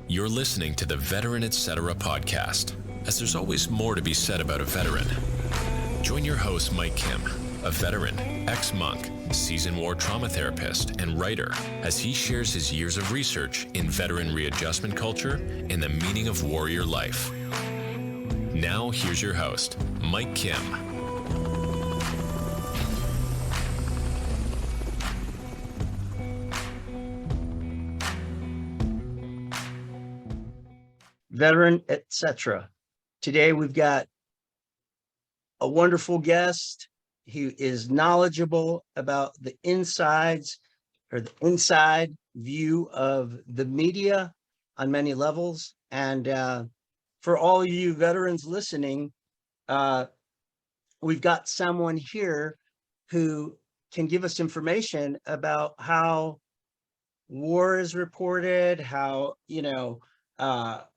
You're listening to the Veteran Etc. podcast, as there's always more to be said about a veteran. Join your host, Mike Kim, a veteran, ex-monk, seasoned war trauma therapist, and writer, as he shares his years of research in veteran readjustment culture and the meaning of warrior life. Now, here's your host, Mike Kim. Veteran, etc. Today we've got a wonderful guest. He is knowledgeable about the insides or the inside view of the media on many levels. And for all you veterans listening, we've got someone here who can give us information about how war is reported, how,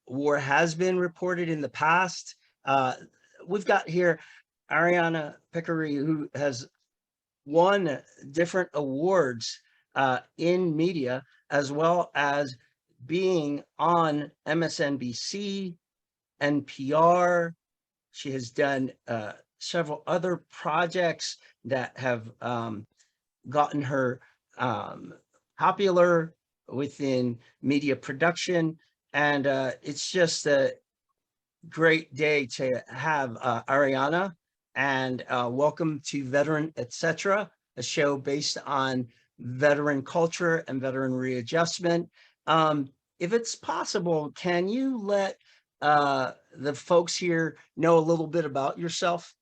war has been reported in the past. We've got here Ariana Pekary, who has won different awards in media, as well as being on MSNBC, NPR. She has done several other projects that have gotten her popular within media production. And it's just a great day to have Ariana, and welcome to Veteran Etc., a show based on veteran culture and veteran readjustment. If it's possible, can you let the folks here know a little bit about yourself?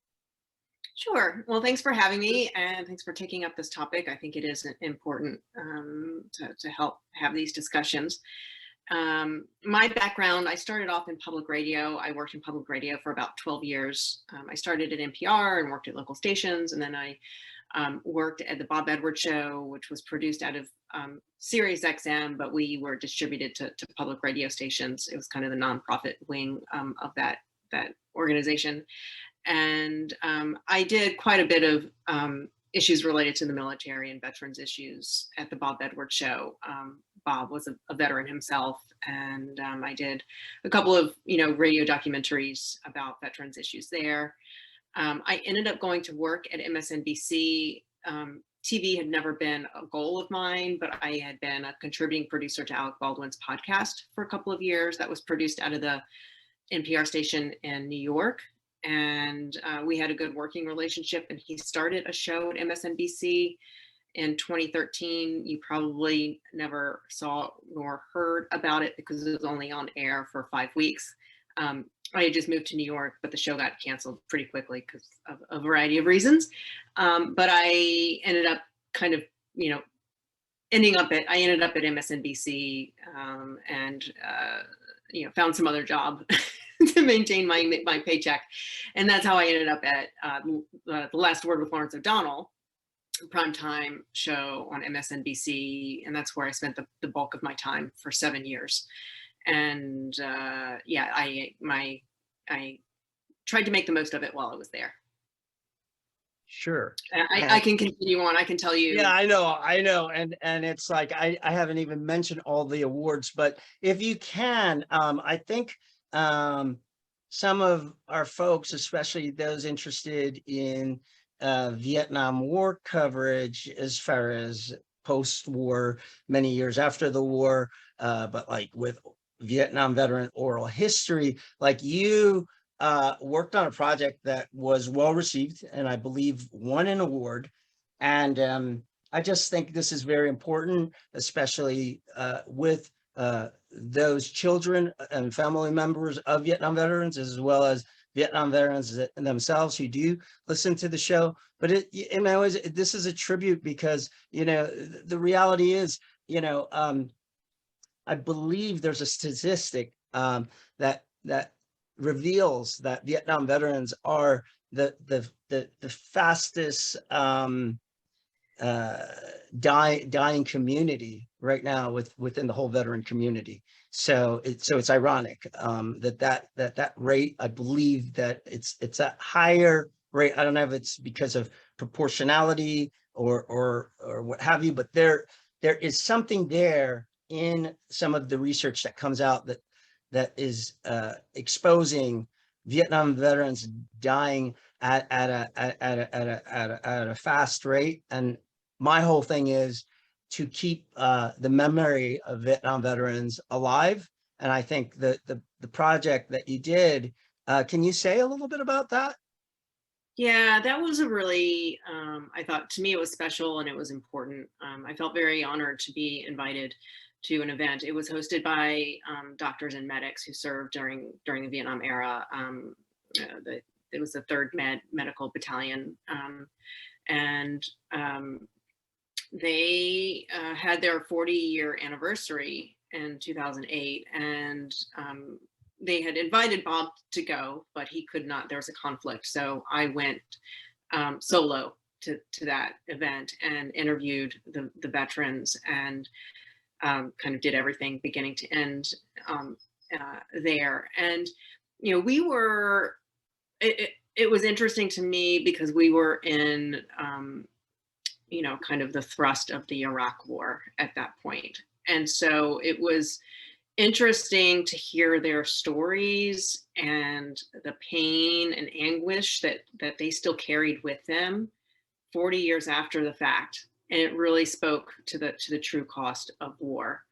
Sure. Well, thanks for having me, and thanks for taking up this topic. I think it is important to help have these discussions. My background, I started off in public radio. I worked in public radio for about 12 years. I started at NPR and worked at local stations, and then I worked at the Bob Edwards Show, which was produced out of Sirius XM, but we were distributed to public radio stations. It was kind of the nonprofit wing of that organization. And I did quite a bit of issues related to the military and veterans issues at the Bob Edwards Show. Bob was a veteran himself, and I did a couple of radio documentaries about veterans issues there. I ended up going to work at MSNBC. TV had never been a goal of mine, but I had been a contributing producer to Alec Baldwin's podcast for a couple of years. That was produced out of the NPR station in New York. And we had a good working relationship, and he started a show at MSNBC in 2013. You probably never saw nor heard about it because it was only on air for 5 weeks. I had just moved to New York, but the show got canceled pretty quickly because of a variety of reasons. But I ended up kind of, ended up at MSNBC and found some other job to maintain my paycheck. And that's how I ended up at The Last Word with Lawrence O'Donnell, primetime show on MSNBC. And that's where I spent the bulk of my time for 7 years. And I tried to make the most of it while I was there. Sure. I can continue on. I can tell you. Yeah, I know. And it's like, I haven't even mentioned all the awards, but if you can, I think some of our folks, especially those interested in Vietnam War coverage, as far as post-war, many years after the war, but like with Vietnam veteran oral history, like you worked on a project that was well received and I believe won an award. And I just think this is very important, especially with those children and family members of Vietnam veterans, as well as Vietnam veterans themselves who do listen to the show. But this is a tribute because, the reality is, I believe there's a statistic that reveals that Vietnam veterans are the fastest dying community right now within the whole veteran community. So it's ironic that rate. I believe that it's a higher rate. I don't know if it's because of proportionality or what have you, but there is something there in some of the research that comes out that is exposing Vietnam veterans dying at a fast rate. And my whole thing is to keep the memory of Vietnam veterans alive. And I think the project that you did, can you say a little bit about that? Yeah, that was a really, I thought, to me, it was special and it was important. I felt very honored to be invited to an event. It was hosted by doctors and medics who served during the Vietnam era. It was the 3rd Medical Battalion. And they had their 40-year anniversary in 2008. And they had invited Bob to go, but he could not. There was a conflict. So I went solo to that event and interviewed the veterans and kind of did everything beginning to end there. And, you know, we were, it was interesting to me because we were in, you know, kind of the thrust of the Iraq War at that point. And so it was interesting to hear their stories and the pain and anguish that they still carried with them 40 years after the fact. And it really spoke to the true cost of war.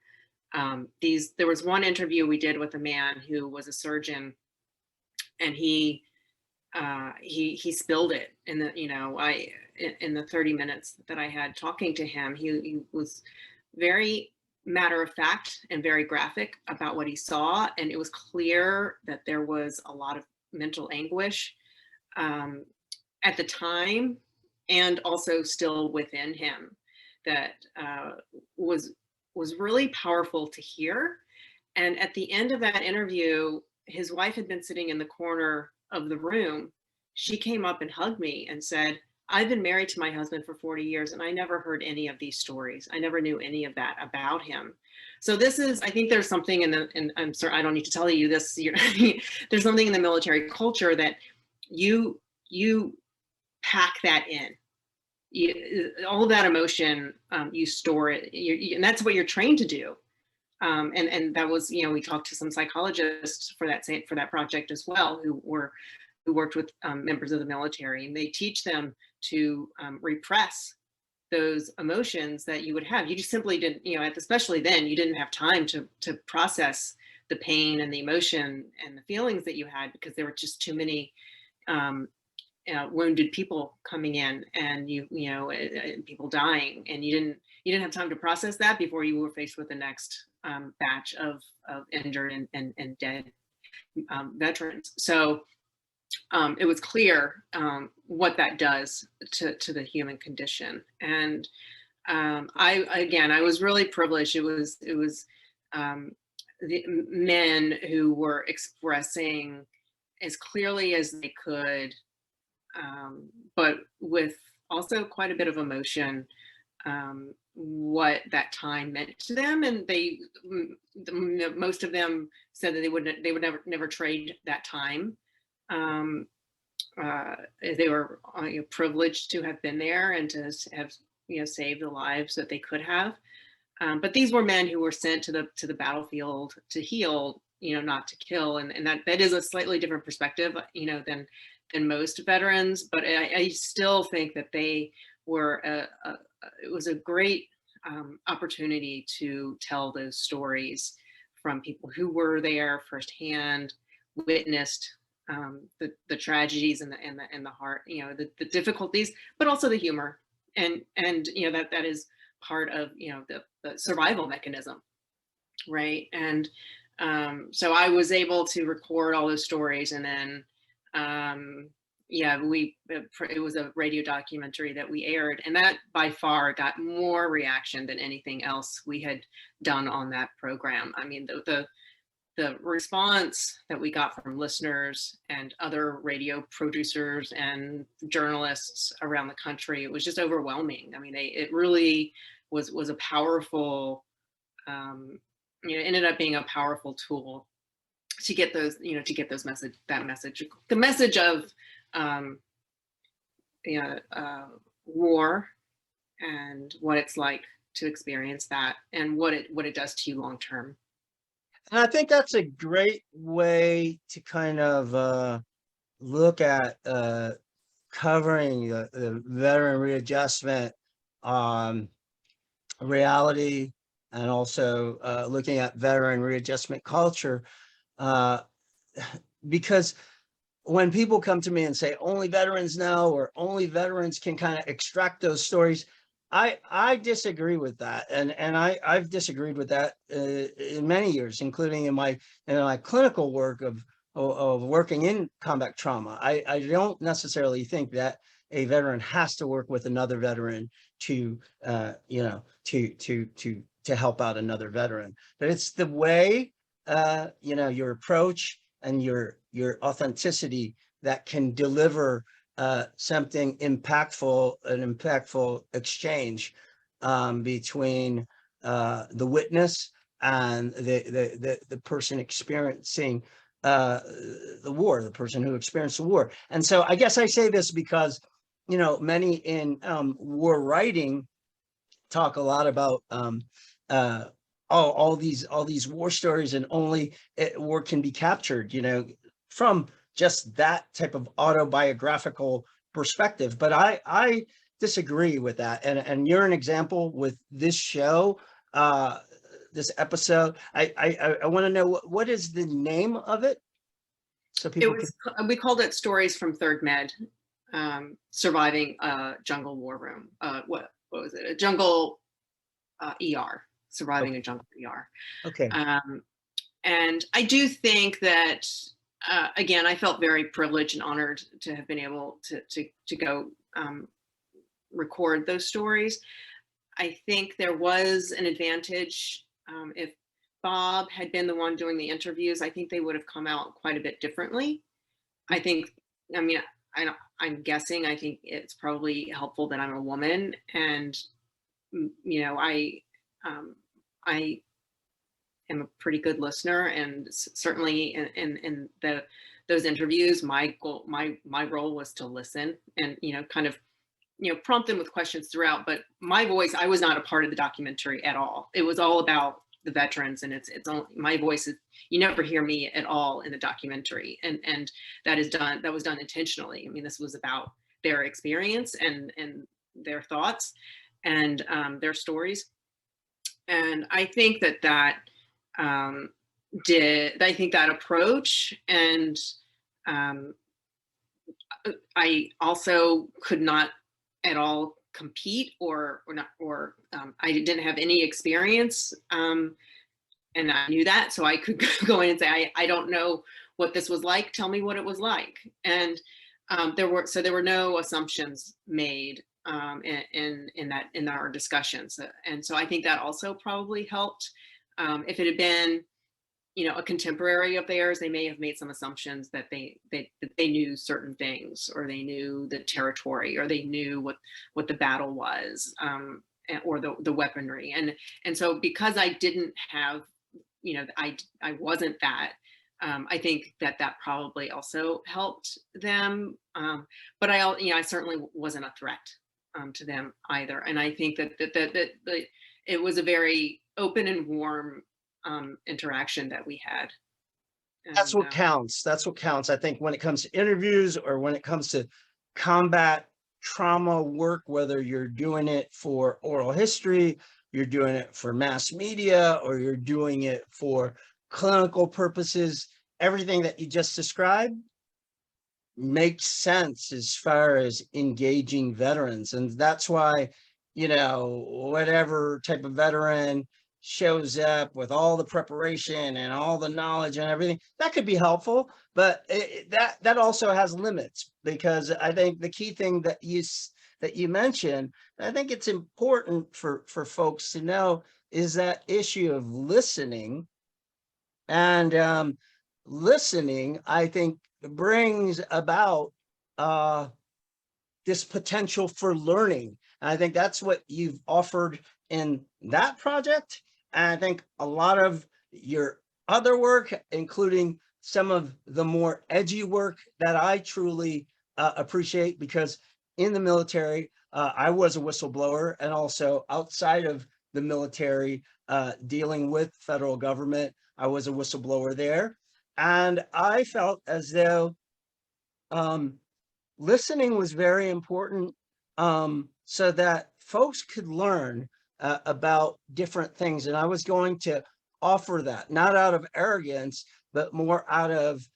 There was one interview we did with a man who was a surgeon, and he spilled it in the, you know, in the 30 minutes that I had talking to him. He was very matter of fact and very graphic about what he saw, and it was clear that there was a lot of mental anguish at the time, and also still within him, that was really powerful to hear. And at the end of that interview, his wife had been sitting in the corner of the room. She came up and hugged me and said, "I've been married to my husband for 40 years and I never heard any of these stories. I never knew any of that about him." So this is, I think there's something and I'm sorry, I don't need to tell you this, there's something in the military culture that you pack that in. All of that emotion, you store it, and that's what you're trained to do. And that was, you know, we talked to some psychologists for that project as well, who worked with members of the military, and they teach them to repress those emotions that you would have. You just simply didn't, you know, especially then, you didn't have time to process the pain and the emotion and the feelings that you had, because there were just too many wounded people coming in, and people dying, and you didn't have time to process that before you were faced with the next batch of injured and dead veterans. So it was clear what that does to the human condition. And I was really privileged. It was the men who were expressing as clearly as they could, but with also quite a bit of emotion, what that time meant to them. And most of them said that they would never trade that time. They were privileged to have been there and to have saved the lives that they could have. But these were men who were sent to the battlefield to heal, not to kill, and that is a slightly different perspective, than most veterans. But I still think that they were it was a great opportunity to tell those stories from people who were there firsthand, witnessed the tragedies and the heart, the difficulties, but also the humor, and that is part of the survival mechanism, right? And so I was able to record all those stories, and then it was a radio documentary that we aired, and that by far got more reaction than anything else we had done on that program. I mean, the response that we got from listeners and other radio producers and journalists around the country, it was just overwhelming. I mean, it really was a powerful, it ended up being a powerful tool to get those, the message of war and what it's like to experience that and what it does to you long term. And I think that's a great way to kind of look at covering the veteran readjustment reality, and also looking at veteran readjustment culture, because when people come to me and say only veterans know, or only veterans can kind of extract those stories, I disagree with that, and I've disagreed with that in many years, including in my clinical work of working in combat trauma. I don't necessarily think that a veteran has to work with another veteran to to help out another veteran, but it's the way your approach and your authenticity that can deliver something impactful, an impactful exchange between the witness and the person experiencing the war, the person who experienced the war. And so I guess I say this because, many in war writing talk a lot about all these war stories, and only war can be captured, from just that type of autobiographical perspective. But I disagree with that. And you're an example with this show, this episode. I want to know what is the name of it? So people we called it Stories from Third Med, Surviving a Jungle War Room. What was it? A jungle ER, surviving a jungle ER. Okay. And I do think that, again, I felt very privileged and honored to have been able to go record those stories. I think there was an advantage. If Bob had been the one doing the interviews, I think they would have come out quite a bit differently. I'm guessing, I think it's probably helpful that I'm a woman, and, I am a pretty good listener, and certainly in those interviews, my role was to listen and, kind of, prompt them with questions throughout. But my voice, I was not a part of the documentary at all. It was all about the veterans, and it's only my voice. You never hear me at all in the documentary, and that was done intentionally. I mean, this was about their experience and their thoughts and their stories. And I think that I think that approach, and I also could not at all compete or I didn't have any experience, and I knew that, so I could go in and say, I don't know what this was like, tell me what it was like. And there were no assumptions made in our discussions, and so I think that also probably helped. If it had been, a contemporary of theirs, they may have made some assumptions that they knew certain things, or they knew the territory, or they knew what the battle was, or the weaponry. And so because I didn't have, I wasn't that, I think that probably also helped them. But I certainly wasn't a threat to them either. And I think that it was a very open and warm interaction that we had. And that's what counts. That's what counts. I think when it comes to interviews, or when it comes to combat trauma work, whether you're doing it for oral history, you're doing it for mass media, or you're doing it for clinical purposes, everything that you just described makes sense as far as engaging veterans. And that's why, whatever type of veteran shows up with all the preparation and all the knowledge and everything, that could be helpful, but that also has limits, because I think the key thing that you mentioned, I think it's important for folks to know, is that issue of listening. And listening, I think, brings about this potential for learning. And I think that's what you've offered in that project. And I think a lot of your other work, including some of the more edgy work that I truly appreciate, because in the military, I was a whistleblower, and also outside of the military, dealing with federal government. I was a whistleblower there. And I felt as though listening was very important, so that folks could learn about different things. And I was going to offer that, not out of arrogance, but more out of,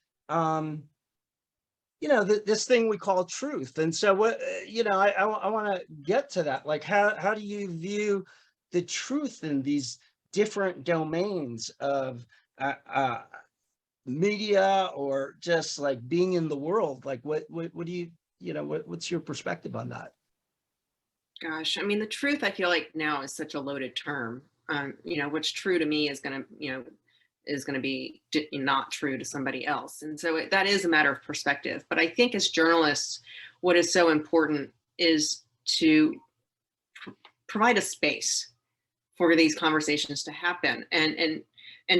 this thing we call truth. And so I want to get to that. Like, how do you view the truth in these different domains of media, or just like being in the world? Like, what do you, what's your perspective on that? Gosh, I mean, the truth, I feel like now is such a loaded term. What's true to me is going to be not true to somebody else. And so that is a matter of perspective. But I think as journalists, what is so important is to provide a space for these conversations to happen, and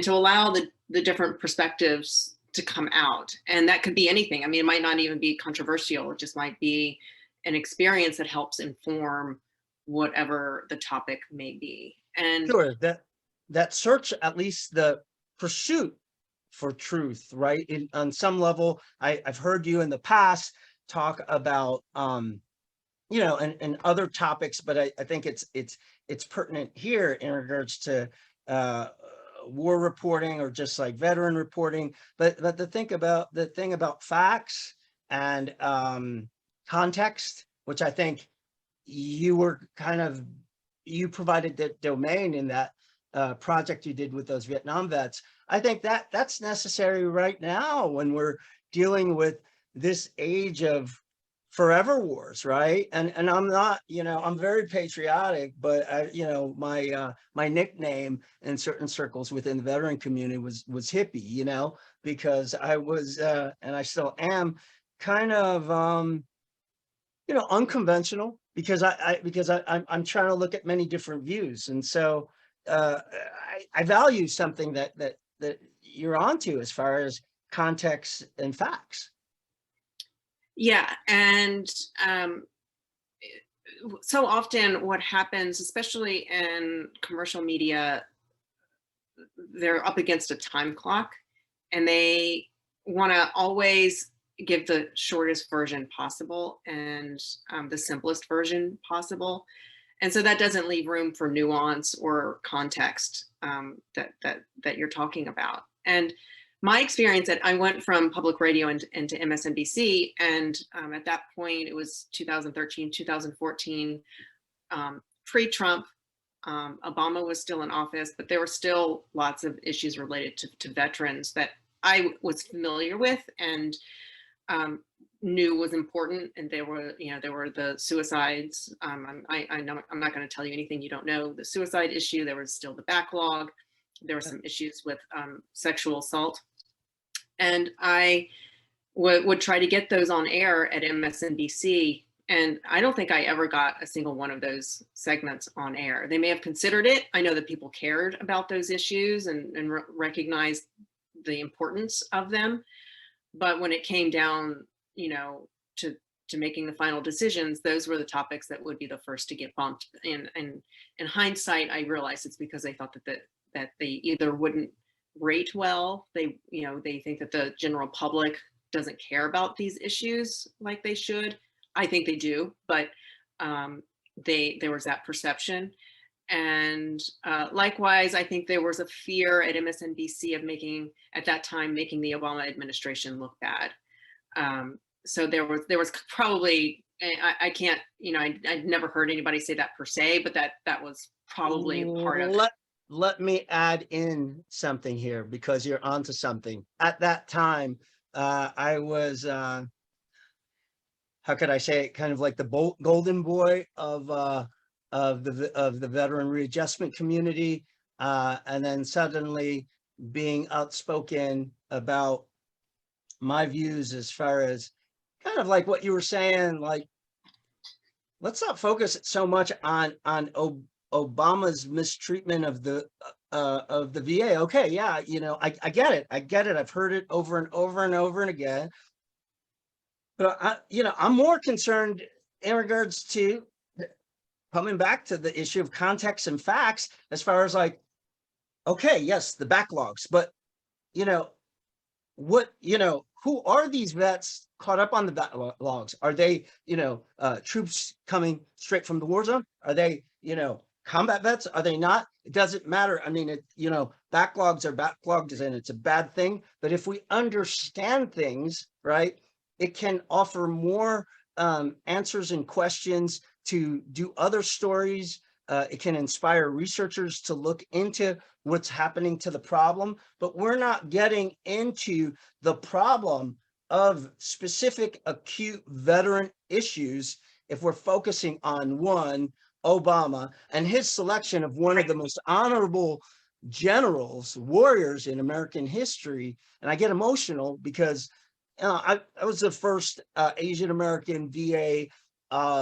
to allow the different perspectives to come out. And that could be anything. I mean, it might not even be controversial. It just might be an experience that helps inform whatever the topic may be. And sure, that search, at least the pursuit for truth, right? On some level, I've heard you in the past talk about, and other topics, but I think it's pertinent here in regards to war reporting, or just like veteran reporting. But the thing about facts and context, which I think you provided the domain in that project you did with those Vietnam vets. I think that's necessary right now when we're dealing with this age of forever wars, right? And I'm not, I'm very patriotic, but my nickname in certain circles within the veteran community was hippie, because I was and I still am kind of unconventional, because I'm trying to look at many different views. And so I value something that you're onto as far as context and facts. yeah, and so often what happens, especially in commercial media, they're up against a time clock, and they want to always give the shortest version possible, and the simplest version possible. And so that doesn't leave room for nuance or context that you're talking about. And my experience, that I went from public radio into MSNBC, and at that point it was 2013, 2014, pre-Trump. Obama was still in office, but there were still lots of issues related to veterans that I was familiar with and knew was important. And there were the suicides. I know I'm not going to tell you anything you don't know. The suicide issue, there was still the backlog. There were some issues with sexual assault. And I would try to get those on air at MSNBC. And I don't think I ever got a single one of those segments on air. They may have considered it. I know that people cared about those issues and recognized the importance of them. But when it came down, to making the final decisions, those were the topics that would be the first to get bumped. And in hindsight, I realized it's because they thought that they either wouldn't rate well. They think that the general public doesn't care about these issues like they should. I think they do, but there was that perception. And likewise, I think there was a fear at MSNBC of making the Obama administration look bad. So there was probably, I can't, I'd never heard anybody say that per se, but that was probably part of it. Let me add in something here, because you're onto something. At that time, I was, how could I say it, kind of like the golden boy of the veteran readjustment community, and then suddenly being outspoken about my views as far as kind of like what you were saying, like, let's not focus so much on Obama's mistreatment of the VA. Okay, yeah, I get it. I've heard it over and over and over and again. But I'm more concerned in regards to coming back to the issue of context and facts, as far as like, okay, yes, the backlogs, but what, who are these vets caught up on the backlogs? Are they, troops coming straight from the war zone? Are they, combat vets? Are they not? It doesn't matter. I mean, backlogs are backlogs and it's a bad thing. But if we understand things, right, it can offer more answers and questions to do other stories. It can inspire researchers to look into what's happening to the problem, but we're not getting into the problem of specific acute veteran issues if we're focusing on one, Obama, and his selection of one of the most honorable generals, warriors in American history. And I get emotional because I was the first Asian American VA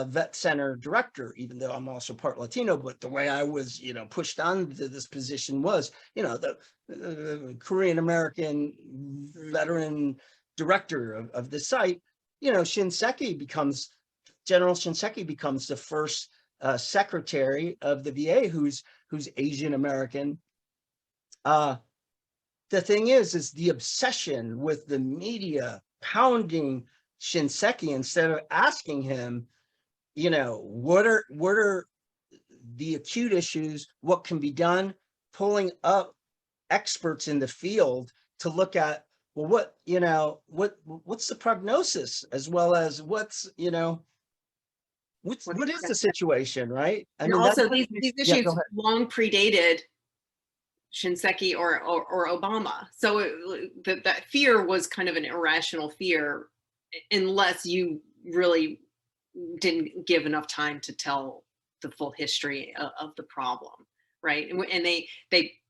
vet center director, even though I'm also part Latino, but the way I was, pushed onto this position was, the Korean American veteran director of the site. General Shinseki becomes the first secretary of the VA who's Asian American. The thing is the obsession with the media pounding Shinseki instead of asking him, what are the acute issues, what can be done, pulling up experts in the field to look at, well, what's the prognosis, as well as what is the situation, right? I And mean, also these issues go ahead. long predated Shinseki or Obama. So that fear was kind of an irrational fear, unless you really didn't give enough time to tell the full history of the problem, right? And they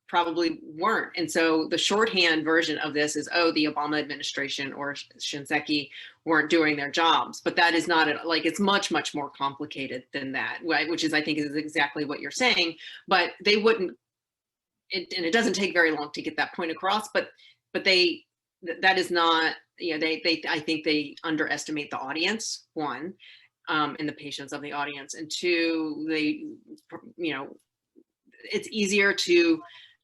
probably weren't. And so the shorthand version of this is, the Obama administration or Shinseki weren't doing their jobs. But that is not it's much, much more complicated than that, right? Which is, I think, is exactly what you're saying. But they wouldn't, and it doesn't take very long to get that point across, but that is not, I think they underestimate the audience, one, and the patience of the audience, and two, it's easier to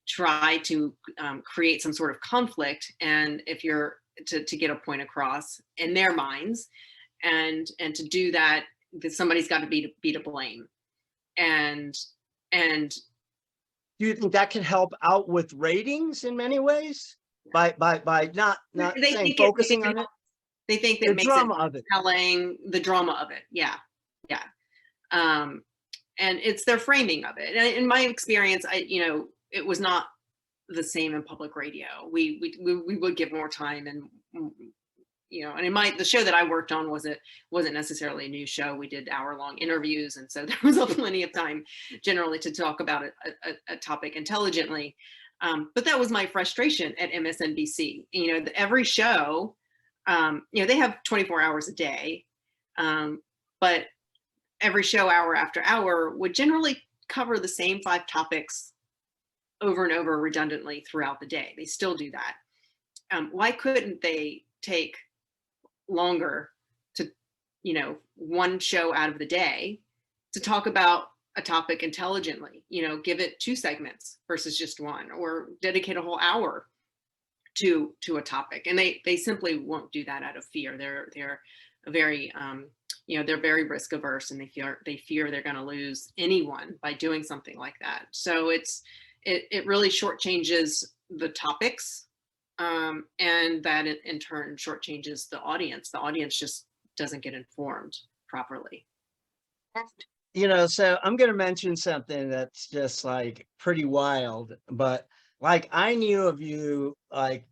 try to create some sort of conflict, and if you're to get a point across in their minds, and to do that, somebody's got to be to blame, and do you think that can help out with ratings in many ways by not focusing on it? They think that The makes drama it of it. telling, the drama of it. Yeah. And it's their framing of it. And in my experience, it was not the same in public radio. We would give more time, and and the show that I worked on wasn't necessarily a news show. We did hour-long interviews, and so there was plenty of time generally to talk about a topic intelligently. But that was my frustration at MSNBC. Every show, they have 24 hours a day, but every show, hour after hour, would generally cover the same 5 topics over and over redundantly throughout the day. They still do that. Why couldn't they take longer to, one show out of the day to talk about a topic intelligently, give it 2 segments versus just 1, or dedicate a whole hour to a topic? And they simply won't do that out of fear. They're very they're very risk averse, and they fear they're going to lose anyone by doing something like that. So it really shortchanges the topics, and that in turn shortchanges the audience. The audience just doesn't get informed properly. So I'm going to mention something that's just pretty wild, but I knew of you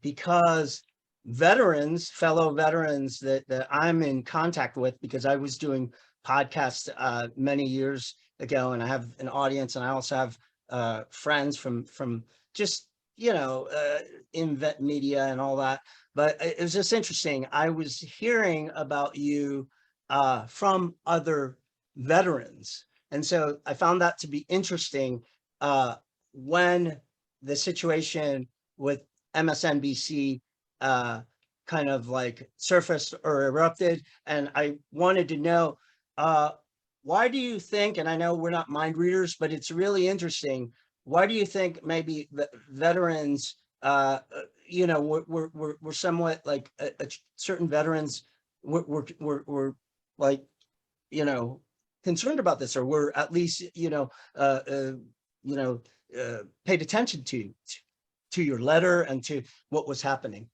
because fellow veterans that I'm in contact with, because I was doing podcasts many years ago, and I have an audience, and I also have friends from just in vet media and all that. But it was just interesting. I was hearing about you from other veterans, and so I found that to be interesting when the situation with MSNBC kind of surfaced or erupted. And I wanted to know, why do you think, and I know we're not mind readers, but it's really interesting. Why do you think maybe the veterans, we're somewhat like certain veterans, we're like, concerned about this, or we're at least, paid attention to your letter and to what was happening.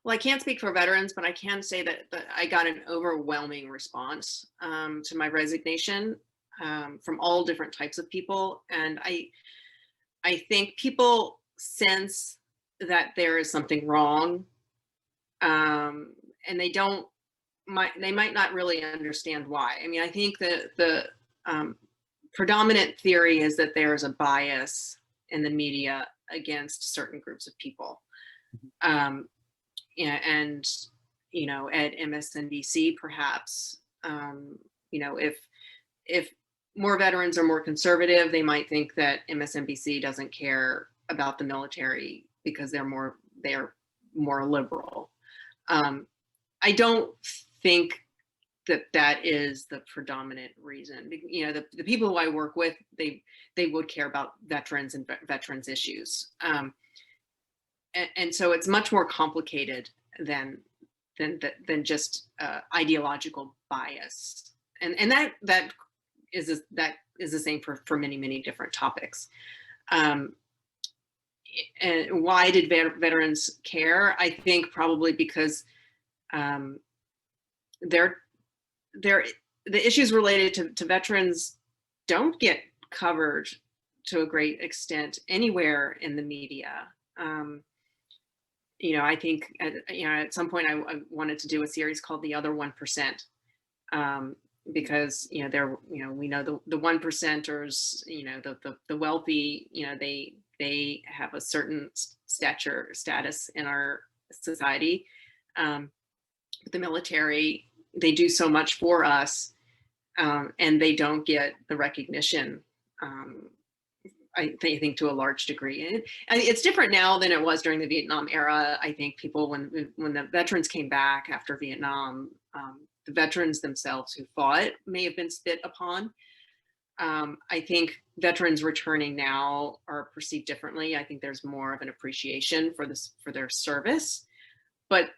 Well, I can't speak for veterans, but I can say that I got an overwhelming response to my resignation from all different types of people. And I think people sense that there is something wrong, and they might not really understand why. I mean, I think that the predominant theory is that there is a bias in the media against certain groups of people. And at MSNBC, perhaps, if more veterans are more conservative, they might think that MSNBC doesn't care about the military because they're more liberal. I don't think that is the predominant reason. The people who I work with, they would care about veterans and veterans issues. And so it's much more complicated than just ideological bias, and that is the same for many different topics. And why did veterans care? I think probably because the issues related to veterans don't get covered to a great extent anywhere in the media. I think at some point I wanted to do a series called The Other 1%, because we know the 1%ers, the wealthy, they have a certain status in our society. But the military, they do so much for us, and they don't get the recognition. I think to a large degree. And it's different now than it was during the Vietnam era. I think people, when the veterans came back after Vietnam, the veterans themselves who fought may have been spit upon. I think veterans returning now are perceived differently. I think there's more of an appreciation for their service, but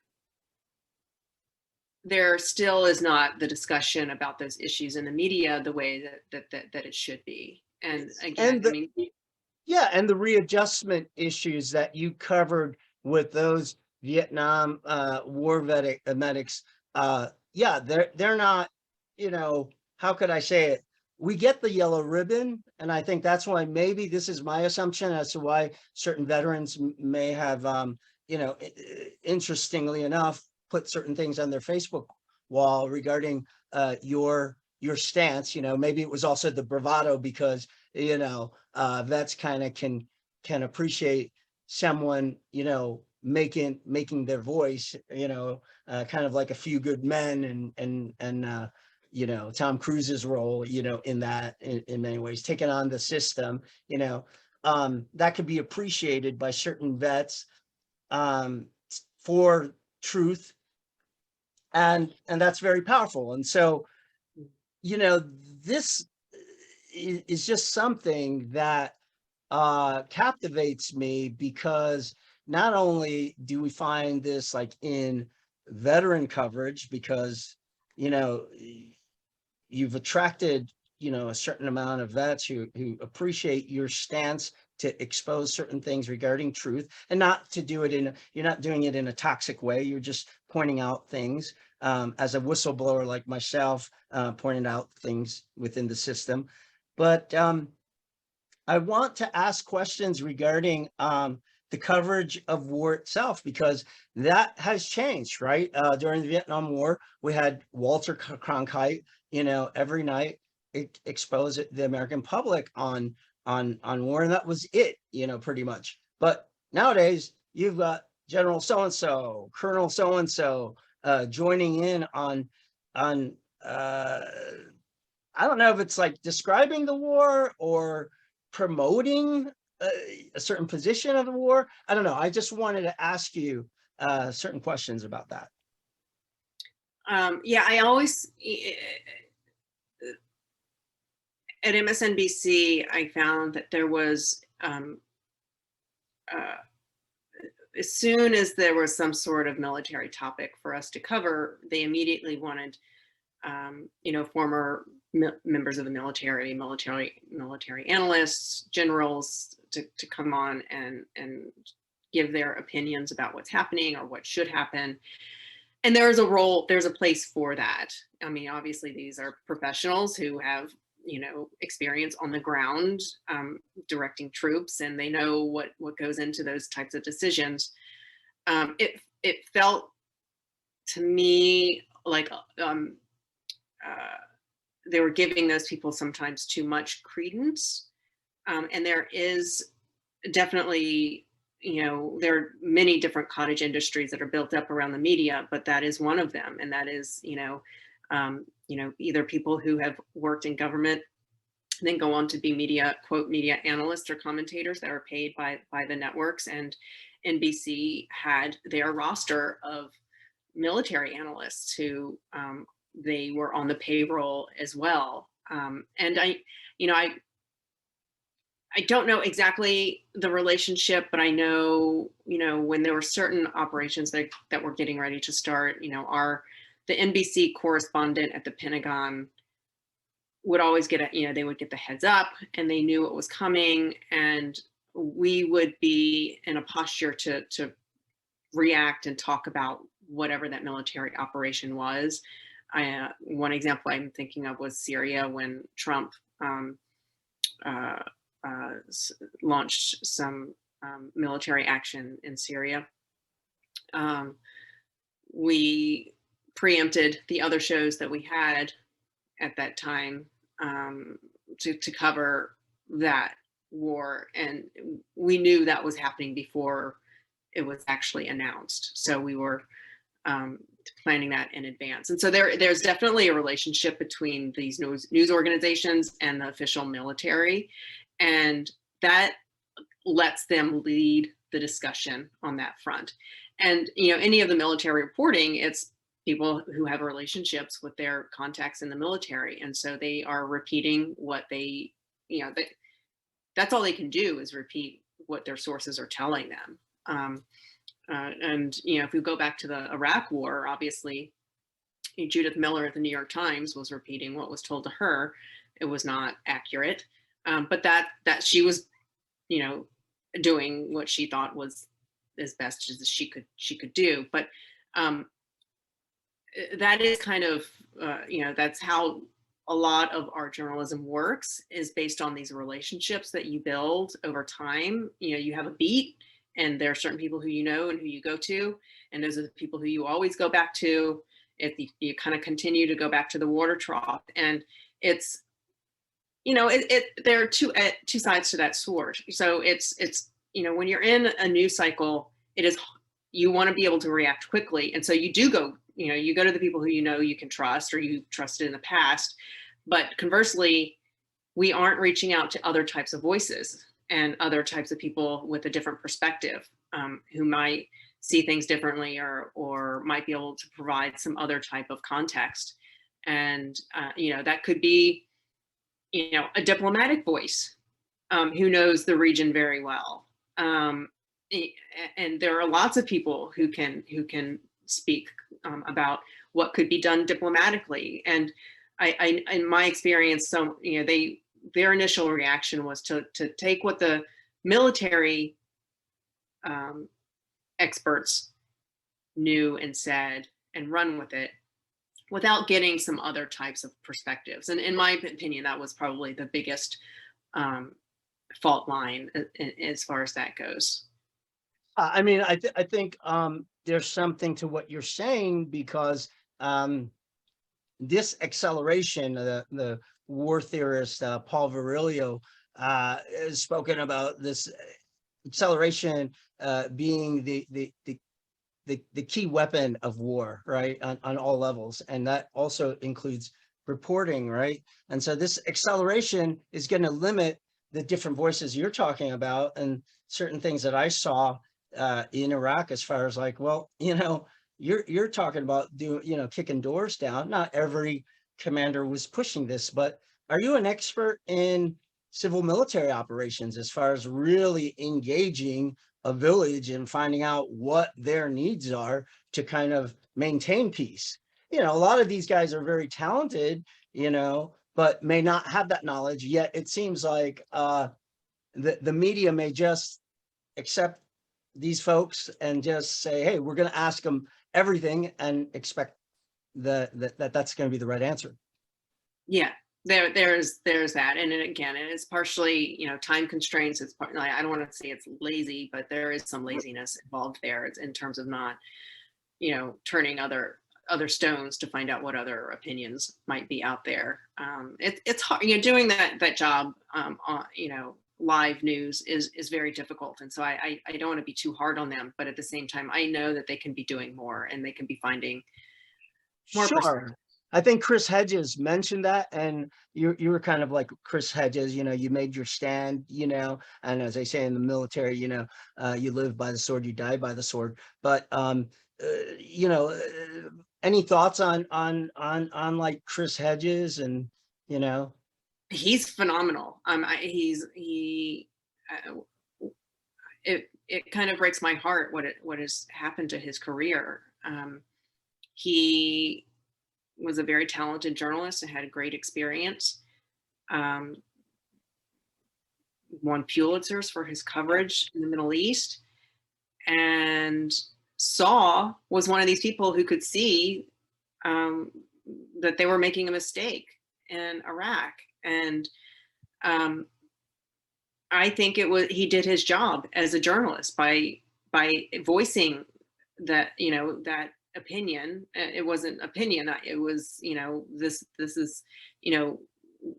there still is not the discussion about those issues in the media the way that it should be. And again, and the readjustment issues that you covered with those Vietnam war medics, they're not, how could I say it? We get the yellow ribbon, and I think that's why, maybe this is my assumption as to why certain veterans may have, interestingly enough, put certain things on their Facebook wall regarding your stance. Maybe it was also the bravado, because vets kind of can appreciate someone making their voice, kind of like A Few Good Men and Tom Cruise's role, in that, in many ways, taking on the system, that could be appreciated by certain vets for truth, and that's very powerful. And so, this is just something that captivates me, because not only do we find this like in veteran coverage, because you've attracted a certain amount of vets who appreciate your stance to expose certain things regarding truth, and not to do it you're not doing it in a toxic way. You're just pointing out things as a whistleblower like myself, pointing out things within the system. But I want to ask questions regarding the coverage of war itself, because that has changed, right? During the Vietnam War, we had Walter Cronkite, every night expose the American public on war, and that was it, pretty much. But nowadays, you've got General so-and-so, Colonel so-and-so joining in on I don't know if it's like describing the war or promoting a certain position of the war. I don't know. I just wanted to ask you certain questions about that. I always, at MSNBC, I found that there was, as soon as there was some sort of military topic for us to cover, they immediately wanted, former members of the military analysts, generals to come on and give their opinions about what's happening or what should happen. And there's a place for that. I mean, obviously these are professionals who have, experience on the ground, directing troops, and they know what goes into those types of decisions. It felt to me like they were giving those people sometimes too much credence. And there is definitely, there are many different cottage industries that are built up around the media, but that is one of them. And that is, either people who have worked in government and then go on to be media analysts or commentators that are paid by the networks. And NBC had their roster of military analysts who they were on the payroll as well. And I don't know exactly the relationship, but I know, when there were certain operations that were getting ready to start, the NBC correspondent at the Pentagon would always get they would get the heads up, and they knew what was coming, and we would be in a posture to react and talk about whatever that military operation was. One example I'm thinking of was Syria, when Trump launched some military action in Syria. We preempted the other shows that we had at that time to cover that war, and we knew that was happening before it was actually announced. So we were planning that in advance. And so there's definitely a relationship between these news organizations and the official military, and that lets them lead the discussion on that front. And any of the military reporting, it's people who have relationships with their contacts in the military, and so they are repeating what they, that's all they can do, is repeat what their sources are telling them. And if we go back to the Iraq War, obviously Judith Miller at the New York Times was repeating what was told to her. It was not accurate, but that she was, doing what she thought was as best as she could do. But that is kind of, that's how a lot of our journalism works, is based on these relationships that you build over time. You have a beat, and there are certain people who you know and who you go to, and those are the people who you always go back to. If you kind of continue to go back to the water trough, and it's, there are two sides to that sword. So it's when you're in a news cycle, you want to be able to react quickly, and so you do go. You go to the people who you can trust, or you trusted in the past. But conversely, we aren't reaching out to other types of voices and other types of people with a different perspective, who might see things differently, or might be able to provide some other type of context. And that could be a diplomatic voice who knows the region very well. And there are lots of people who can speak about what could be done diplomatically. And I in my experience, so their initial reaction was to take what the military experts knew and said and run with it, without getting some other types of perspectives. And in my opinion, that was probably the biggest fault line as far as that goes. I mean, I think there's something to what you're saying, because this acceleration, the war theorist Paul Virilio has spoken about this acceleration being the key weapon of war, right, on all levels, and that also includes reporting, right? And so this acceleration is going to limit the different voices you're talking about, and certain things that I saw in Iraq, as far as like, well, you're talking about kicking doors down. Not every commander was pushing this, but are you an expert in civil military operations as far as really engaging a village and finding out what their needs are to kind of maintain peace? A lot of these guys are very talented, but may not have that knowledge. Yet it seems like the media may just accept these folks and just say, hey, we're going to ask them everything and expect that's going to be the right answer. Yeah, there's that, and again, it is partially time constraints. It's I don't want to say it's lazy, but there is some laziness involved there. It's in terms of not turning other stones to find out what other opinions might be out there. It's hard, doing that job on live news is very difficult, and so I don't want to be too hard on them, but at the same time I know that they can be doing more and they can be finding more. Sure. I think Chris Hedges mentioned that, and you were kind of like Chris Hedges, you made your stand, and as they say in the military, you live by the sword, you die by the sword. But any thoughts on like Chris Hedges and He's phenomenal. It kind of breaks my heart what has happened to his career. He was a very talented journalist and had a great experience. Won Pulitzers for his coverage in the Middle East, and was one of these people who could see that they were making a mistake in Iraq. And I think he did his job as a journalist by voicing that, that opinion. It wasn't opinion. It was, this is,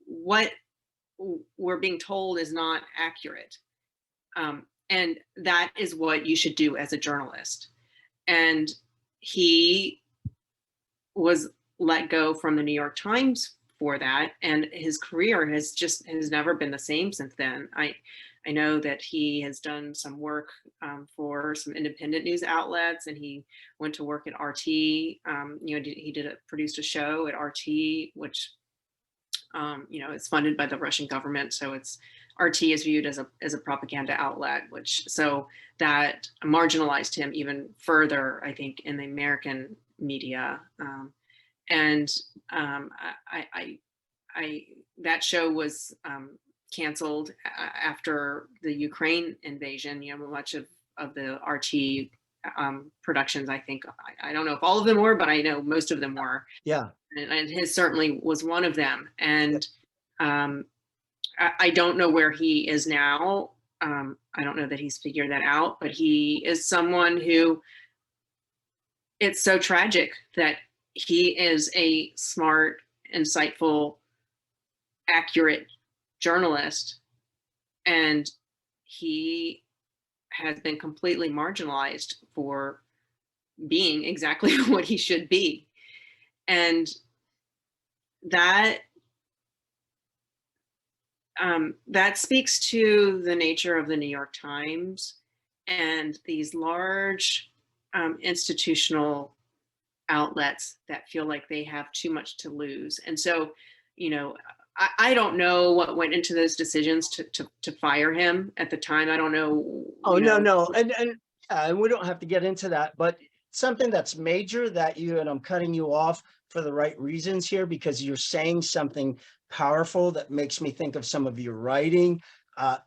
what we're being told is not accurate. And that is what you should do as a journalist. And he was let go from the New York Times for that, and his career has never been the same since then. I know that he has done some work for some independent news outlets, and he went to work at RT. He produced a show at RT, which is funded by the Russian government, so RT is viewed as a propaganda outlet, so that marginalized him even further, I think, in the American media. That show was canceled after the Ukraine invasion. Much of the RT productions, I think, I don't know if all of them were, but I know most of them were. Yeah. And his certainly was one of them. And I don't know where he is now. I don't know that he's figured that out, but he is someone who, it's so tragic that he is a smart, insightful, accurate journalist, and he has been completely marginalized for being exactly what he should be. And that speaks to the nature of the New York Times and these large institutional outlets that feel like they have too much to lose. And so, I don't know what went into those decisions to fire him at the time. I don't know. No. And we don't have to get into that, but something that's major that and I'm cutting you off for the right reasons here, because you're saying something powerful that makes me think of some of your writing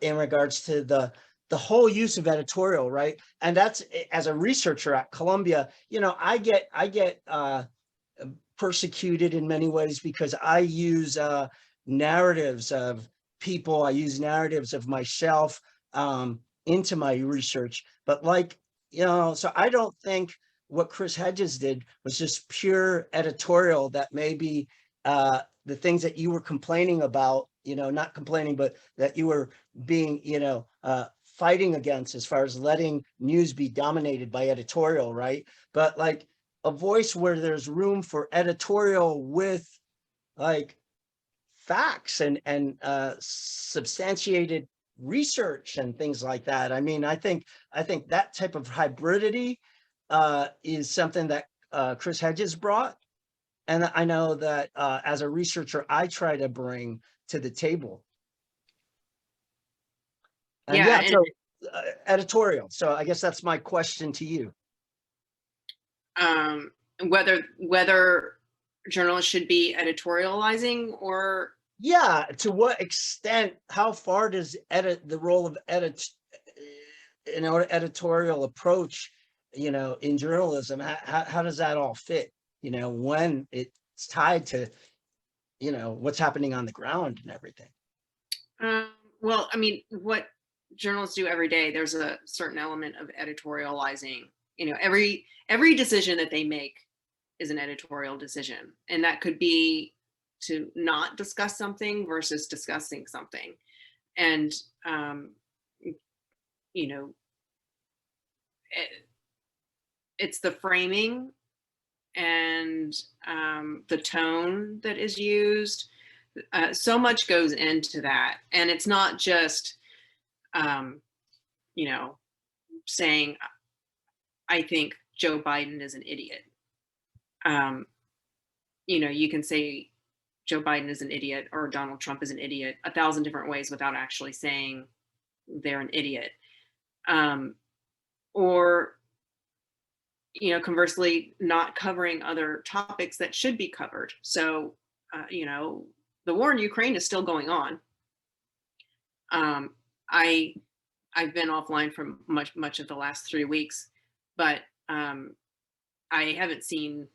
in regards to the whole use of editorial, right? And that's, as a researcher at Columbia, I get persecuted in many ways because I use narratives of people, I use narratives of myself into my research. But so I don't think what Chris Hedges did was just pure editorial that maybe the things that you were complaining about, not complaining, but that you were being, fighting against as far as letting news be dominated by editorial, right? But like a voice where there's room for editorial with like facts and substantiated research and things like that. I mean, I think that type of hybridity is something that Chris Hedges brought. And I know that as a researcher, I try to bring to the table. And Yeah, so editorial. So I guess that's my question to you. Whether journalists should be editorializing or Yeah, to what extent, how far does the role of editorial approach, in journalism, how does that all fit, when it's tied to, what's happening on the ground and everything? well, I mean, what journalists do every day, there's a certain element of editorializing. Every decision that they make is an editorial decision, and that could be to not discuss something versus discussing something. And it's the framing and the tone that is used. So much goes into that, and it's not just saying I think Joe Biden is an idiot. You can say Joe Biden is an idiot or Donald Trump is an idiot 1,000 different ways without actually saying they're an idiot. Or conversely, not covering other topics that should be covered. So, the war in Ukraine is still going on. I've been offline for much of the last 3 weeks, but I haven't seen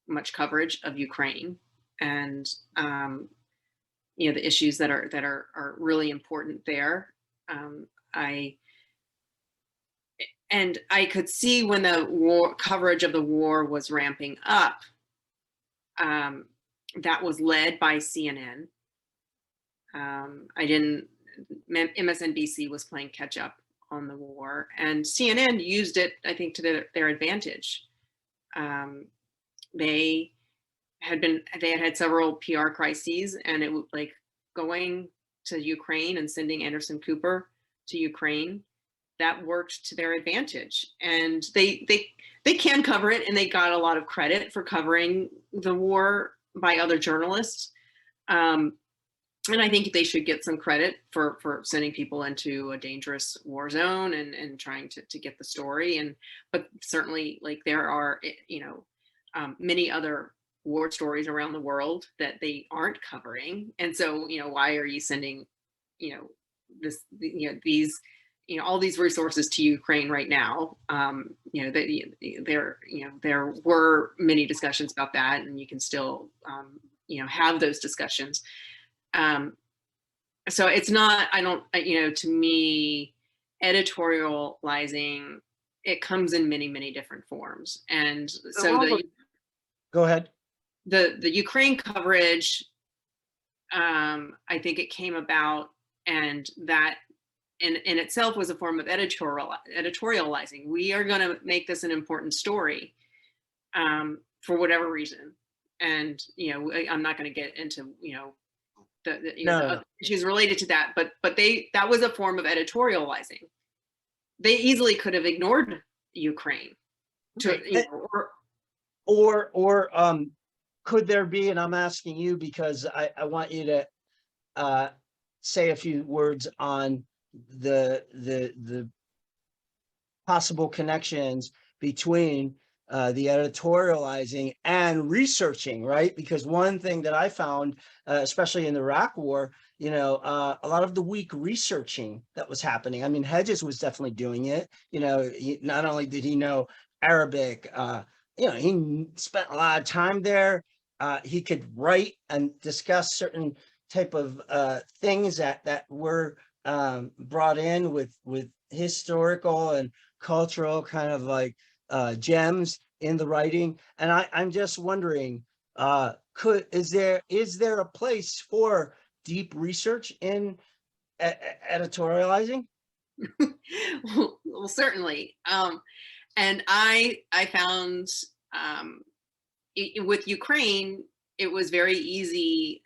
much coverage of Ukraine and the issues that are really important there. I could see when the war coverage of the war was ramping up, that was led by CNN. MSNBC was playing catch up on the war, and CNN used it, I think, to their advantage. They had several PR crises, and it was like going to Ukraine and sending Anderson Cooper to Ukraine. That worked to their advantage, and they can cover it, and they got a lot of credit for covering the war by other journalists. And I think they should get some credit for sending people into a dangerous war zone and trying to get the story. But certainly, like, there are many other war stories around the world that they aren't covering. And so, why are you sending all these resources to Ukraine right now? There were many discussions about that, and you can still have those discussions. So it's not, to me, editorializing, it comes in many, many different forms. And so go ahead. The Ukraine coverage, I think it came about, and that in itself was a form of editorializing. We are going to make this an important story for whatever reason. And, I'm not going to get into, the other issues related to that, but that was a form of editorializing. They easily could have ignored Ukraine. Or could there be, and I'm asking you because I want you to say a few words on the possible connections between the editorializing and researching, right? Because one thing that I found, especially in the Iraq War, a lot of the weak researching that was happening. I mean, Hedges was definitely doing it. Not only did he know Arabic, he spent a lot of time there. He could write and discuss certain type of things that were brought in with historical and cultural kind of like gems in the writing. And I'm just wondering, is there a place for deep research in editorializing? Well, certainly. And I found with Ukraine, it was very easy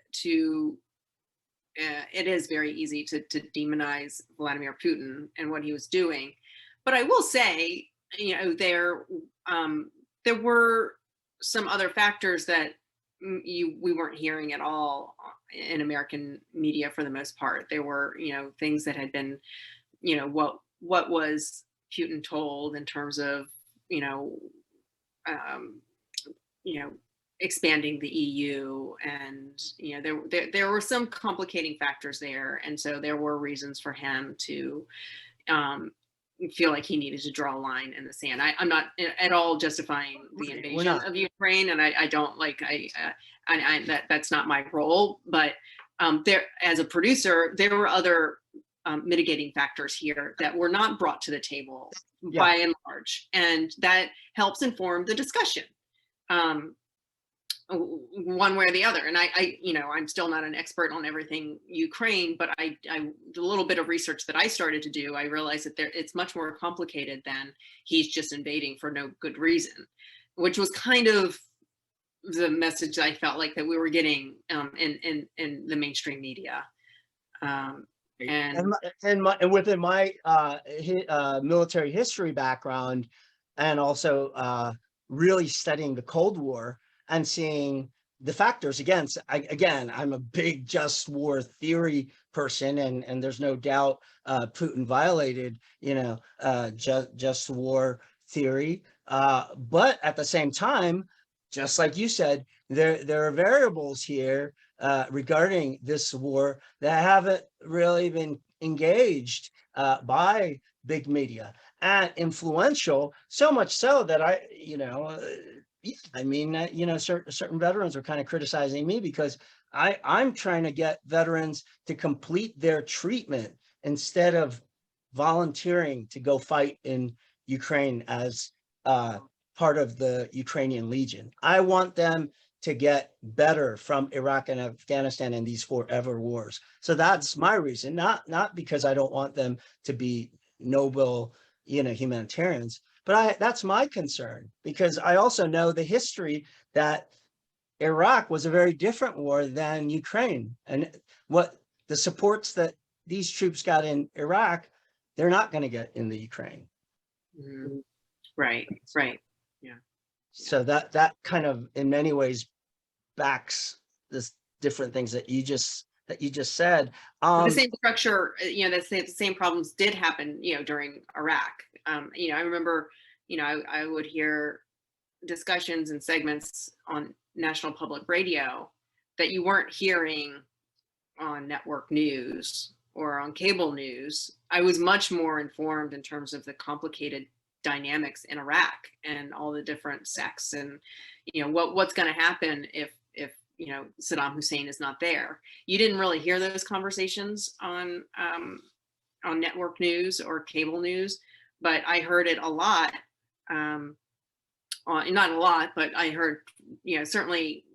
it is very easy to demonize Vladimir Putin and what he was doing. But I will say, there were some other factors that we weren't hearing at all in American media for the most part. There were, things that had been, what was Putin told in terms of, um, you know, expanding the EU, and there were some complicating factors there, and so there were reasons for him to feel like he needed to draw a line in the sand. I'm not at all justifying the invasion of Ukraine, and I don't like that's not my role. But there, as a producer, there were other mitigating factors here that were not brought to the table by and large, and that helps inform the discussion. One way or the other. And I'm still not an expert on everything Ukraine, but the little bit of research that I started to do, I realized that it's much more complicated than he's just invading for no good reason, which was kind of the message I felt like that we were getting in the mainstream media. And within my military history background, and also really studying the Cold War and seeing the factors, again, I'm a big just war theory person, and there's no doubt Putin violated, just war theory. But at the same time, just like you said, there are variables here regarding this war that haven't really been engaged by big media and influential, so much so that certain veterans are kind of criticizing me because I'm trying to get veterans to complete their treatment instead of volunteering to go fight in Ukraine as part of the Ukrainian Legion. I want them to get better from Iraq and Afghanistan in these forever wars. So that's my reason, not because I don't want them to be noble, humanitarians, but that's my concern, because I also know the history that Iraq was a very different war than Ukraine, and what the supports that these troops got in Iraq, they're not going to get in the Ukraine. Mm-hmm. Right. Yeah. So that kind of in many ways backs this different things that you just said. The same structure, the same problems did happen, during Iraq. I remember, I would hear discussions and segments on National Public Radio that you weren't hearing on network news or on cable news. I was much more informed in terms of the complicated dynamics in Iraq and all the different sects, and what's going to happen if Saddam Hussein is not there. You didn't really hear those conversations on network news or cable news, but I heard it a lot. Not a lot, but I heard certainly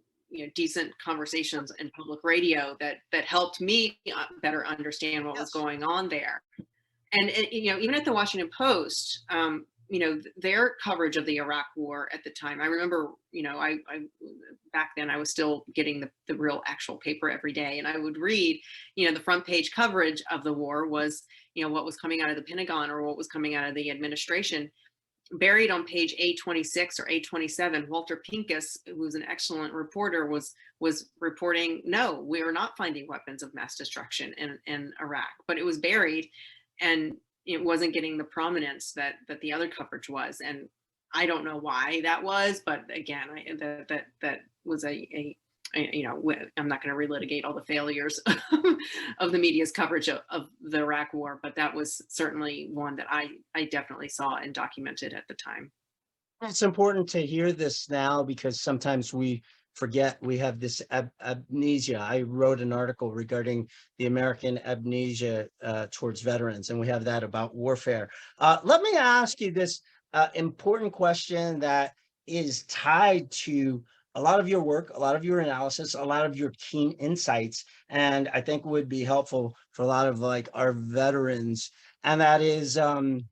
decent conversations in public radio that helped me better understand what was going on there. And even at the Washington Post, their coverage of the Iraq War at the time, I remember, I back then I was still getting the real actual paper every day, and I would read, the front page coverage of the war was, what was coming out of the Pentagon or what was coming out of the administration. Buried on page 826 or 827, Walter Pincus, who's an excellent reporter, was reporting, no, we are not finding weapons of mass destruction in Iraq, but it was buried, and it wasn't getting the prominence that the other coverage was. And I don't know why that was, but again, that was I'm not going to relitigate all the failures of the media's coverage of the Iraq War, but that was certainly one that I definitely saw and documented at the time. It's important to hear this now, because sometimes we forget we have this amnesia. I wrote an article regarding the American amnesia towards veterans, and we have that about warfare. Let me ask you this important question that is tied to a lot of your work, a lot of your analysis, a lot of your keen insights, and I think would be helpful for a lot of our veterans, and that is the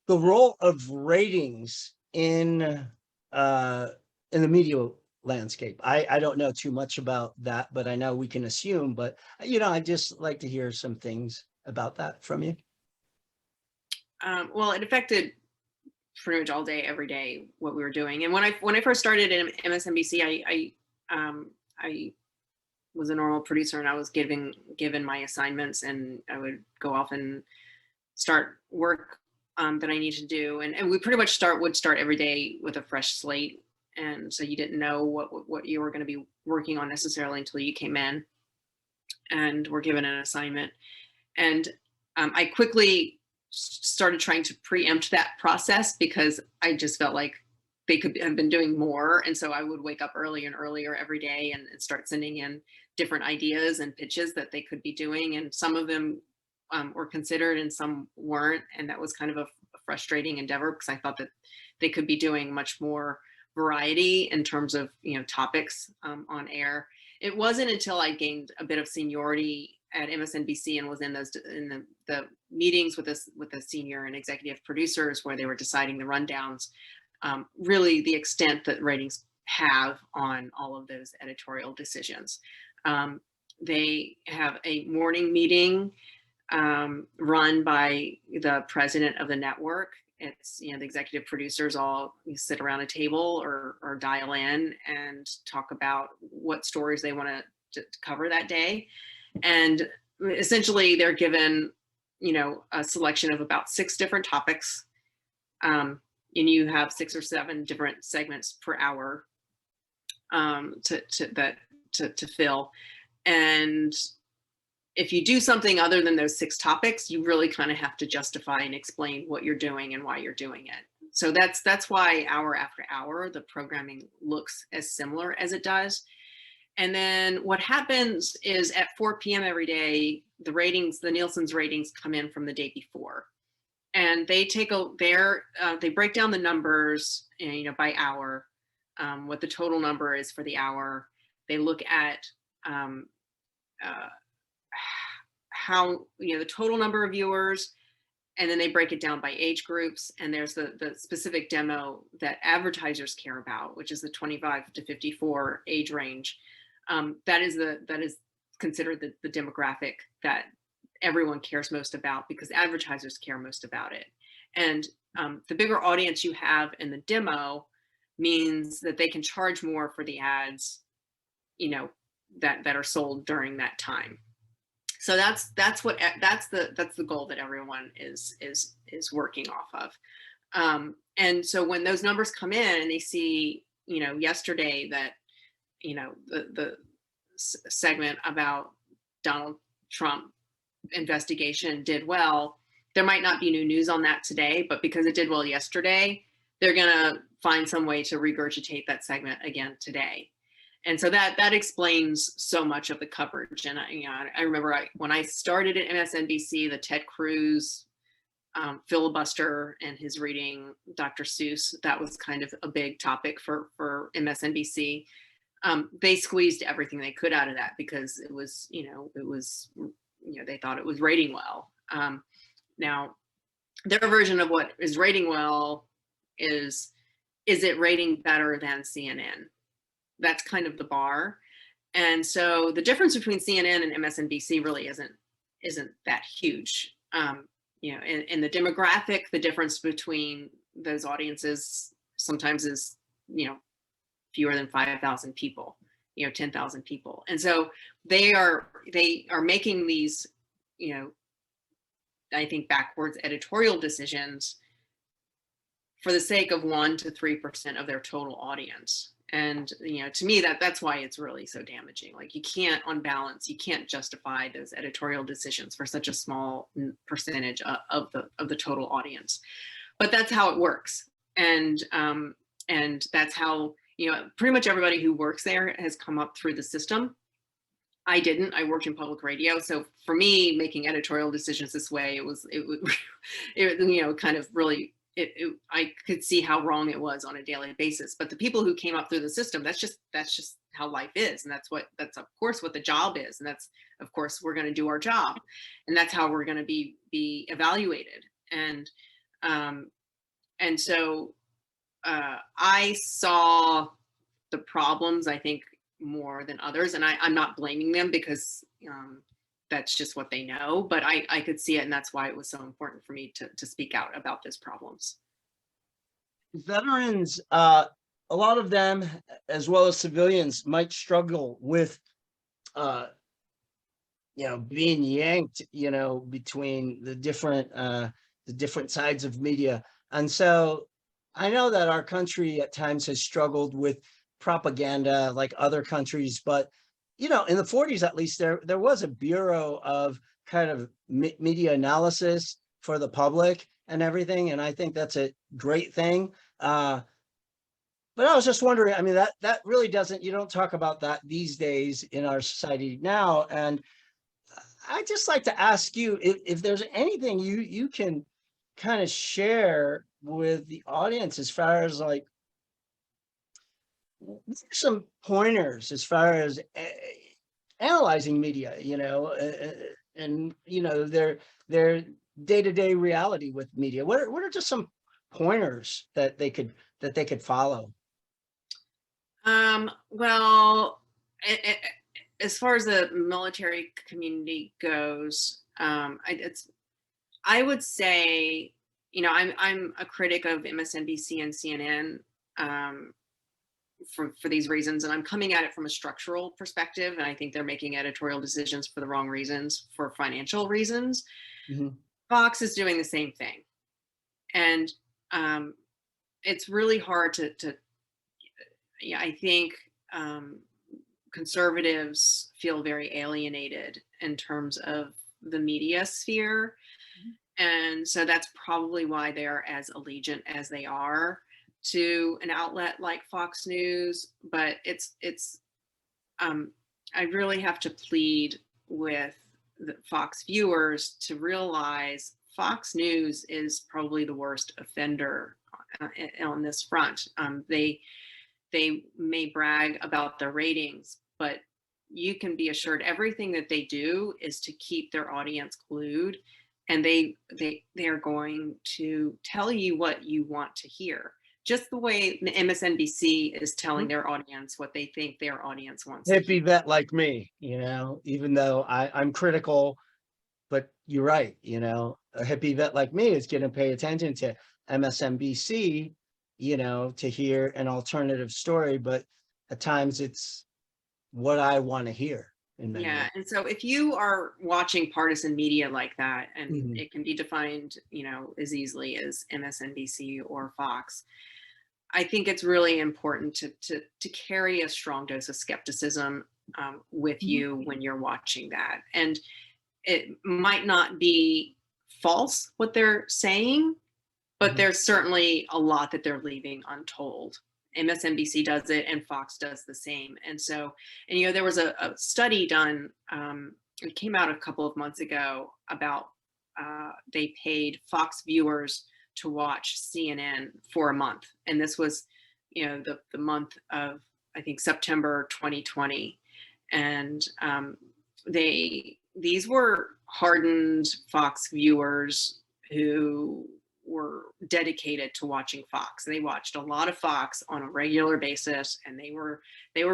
role of ratings in the media landscape. I don't know too much about that, but I know we can assume, but I'd just like to hear some things about that from you. Well, it affected pretty much all day, every day, what we were doing. And when I first started in MSNBC, I was a normal producer and I was given my assignments, and I would go off and start work that I need to do. And we pretty much would start every day with a fresh slate. And so you didn't know what you were going to be working on necessarily until you came in and were given an assignment. And I quickly started trying to preempt that process because I just felt like they could have been doing more. And so I would wake up earlier and earlier every day and start sending in different ideas and pitches that they could be doing. And some of them were considered and some weren't. And that was kind of a frustrating endeavor because I thought that they could be doing much more variety in terms of, topics on air. It wasn't until I gained a bit of seniority at MSNBC and was in the meetings with the senior and executive producers where they were deciding the rundowns, really the extent that ratings have on all of those editorial decisions. They have a morning meeting run by the president of the network. It's, the executive producers all sit around a table or dial in and talk about what stories they want to cover that day. And essentially they're given, a selection of about 6 different topics. And you have 6 or 7 different segments per hour to fill. And if you do something other than those 6 topics, you really kind of have to justify and explain what you're doing and why you're doing it. So that's why hour after hour, the programming looks as similar as it does. And then what happens is at 4 p.m. every day, the Nielsen's ratings come in from the day before. And they they break down the numbers, by hour, what the total number is for the hour. They look at how, the total number of viewers, and then they break it down by age groups. And there's the specific demo that advertisers care about, which is the 25 to 54 age range. That is considered the demographic that everyone cares most about because advertisers care most about it. And the bigger audience you have in the demo means that they can charge more for the ads, that are sold during that time. So that's the goal that everyone is working off of. And so when those numbers come in and they see, yesterday that, the segment about Donald Trump investigation did well, there might not be new news on that today, but because it did well yesterday, they're going to find some way to regurgitate that segment again today. And so that explains so much of the coverage. And I remember when I started at MSNBC, the Ted Cruz filibuster and his reading Dr. Seuss, that was kind of a big topic for MSNBC. They squeezed everything they could out of that because it was, they thought it was rating well. Now, their version of what is rating well is it rating better than CNN? That's kind of the bar. And so the difference between CNN and MSNBC really isn't that huge. In the demographic, the difference between those audiences sometimes is, fewer than 5,000 people, 10,000 people. And so they are making these, I think backwards editorial decisions for the sake of 1% to 3% of their total audience. And, to me, that's why it's really so damaging. Like you can't, on balance, you can't justify those editorial decisions for such a small percentage of the total audience. But that's how it works. And that's how, pretty much everybody who works there has come up through the system. I didn't. I worked in public radio. So for me, making editorial decisions this way, it kind of really, I could see how wrong it was on a daily basis. But the people who came up through the system, that's just how life is. And that's of course what the job is. And that's, of course, we're going to do our job. And that's how we're going to be evaluated. And so I saw the problems, I think, more than others. And I'm not blaming them because that's just what they know, but I could see it. And that's why it was so important for me to speak out about those problems. Veterans, a lot of them, as well as civilians, might struggle with being yanked, between the different sides of media. And so I know that our country at times has struggled with propaganda like other countries, but in the 40s, at least, there was a bureau of kind of media analysis for the public and everything. And I think that's a great thing. But I was just wondering, I mean, that really you don't talk about that these days in our society now. And I'd just like to ask you if there's anything you can kind of share with the audience as far as like some pointers as far as analyzing media, and their day-to-day reality with media. What are just some pointers that they could follow? Well, as far as the military community goes, I would say, I'm a critic of MSNBC and CNN for these reasons, and I'm coming at it from a structural perspective, and I think they're making editorial decisions for the wrong reasons, for financial reasons. Mm-hmm. Fox is doing the same thing, and it's really hard to I think conservatives feel very alienated in terms of the media sphere. And so that's probably why they're as allegiant as they are to an outlet like Fox News. But I really have to plead with the Fox viewers to realize Fox News is probably the worst offender on this front. They may brag about their ratings, but you can be assured everything that they do is to keep their audience glued, and they are going to tell you what you want to hear, just the way MSNBC is telling their audience what they think their audience wants to hear. Hippie vet like me, even though I'm critical, but you're right, a hippie vet like me is going to pay attention to MSNBC, to hear an alternative story, but at times it's what I want to hear. Yeah, and so if you are watching partisan media like that, and Mhm. it can be defined, as easily as MSNBC or Fox, I think it's really important to carry a strong dose of skepticism with you when you're watching that. And it might not be false what they're saying, but there's certainly a lot that they're leaving untold. MSNBC does it, and Fox does the same. And so, there was a study done, it came out a couple of months ago, about they paid Fox viewers to watch CNN for a month. And this was, the month of, I think, September 2020. And these were hardened Fox viewers who were dedicated to watching Fox. They watched a lot of Fox on a regular basis, and they were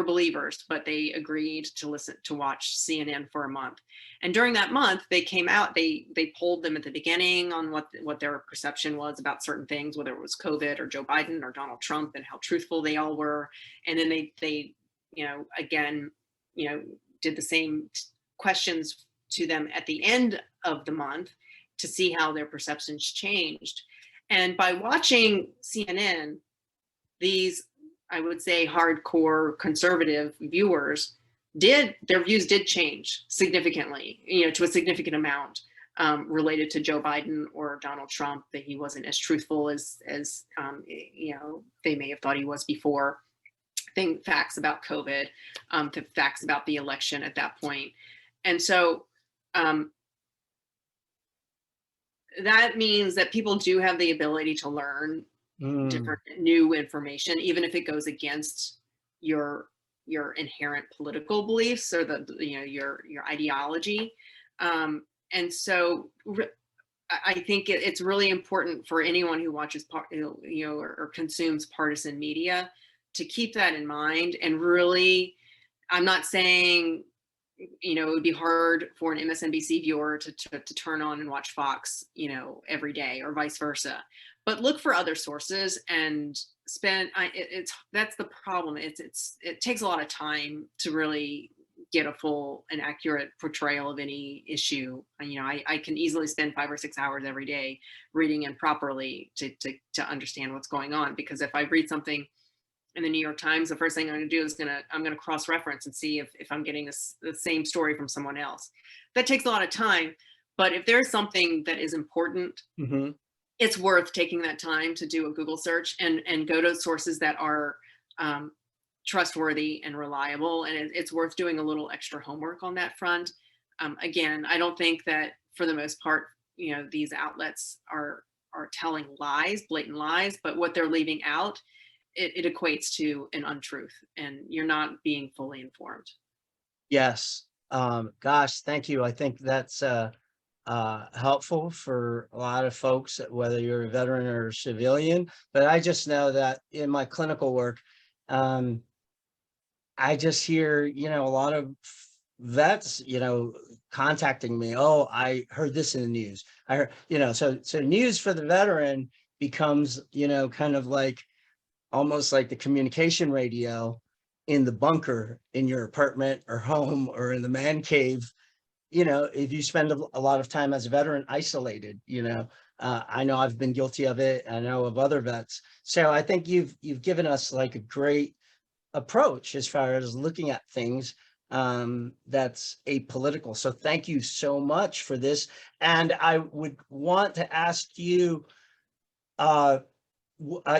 believers, but they agreed to watch CNN for a month. And during that month, they came out, they polled them at the beginning on what their perception was about certain things, whether it was COVID or Joe Biden or Donald Trump, and how truthful they all were. And then they again, did the same questions to them at the end of the month to see how their perceptions changed. And by watching CNN, these, I would say, hardcore conservative viewers their views did change significantly, to a significant amount, related to Joe Biden or Donald Trump, that he wasn't as truthful as they may have thought he was before. Facts about COVID, to facts about the election at that point. And so that means that people do have the ability to learn different new information, even if it goes against your inherent political beliefs or your ideology. And so I think it's really important for anyone who watches or consumes partisan media to keep that in mind. And really, I'm not saying it would be hard for an MSNBC viewer to turn on and watch Fox, every day, or vice versa. But look for other sources and that's the problem. It takes a lot of time to really get a full and accurate portrayal of any issue. You know, I can easily spend 5 or 6 hours every day reading improperly to understand what's going on. Because if I read something in the New York Times, the first thing I'm going to do is I'm going to cross-reference and see if I'm getting the same story from someone else. That takes a lot of time. But if there's something that is important, Mhm. it's worth taking that time to do a Google search and go to sources that are trustworthy and reliable. And it's worth doing a little extra homework on that front. Again, I don't think that for the most part, you know, these outlets are telling lies, blatant lies, but what they're leaving out, it equates to an untruth, and you're not being fully informed. Yes. Gosh, thank you. I think that's helpful for a lot of folks, whether you're a veteran or a civilian. But I just know that in my clinical work, um, I just hear, you know, a lot of vets, you know, contacting me. Oh, I heard this in the news. I heard, you know, so news for the veteran becomes, you know, kind of like almost like the communication radio in the bunker in your apartment or home or in the man cave. You know, if you spend a lot of time as a veteran isolated, you know, I know I've been guilty of it. I know of other vets. So I think you've given us like a great approach as far as looking at things that's apolitical. So thank you so much for this. And I would want to ask you, uh,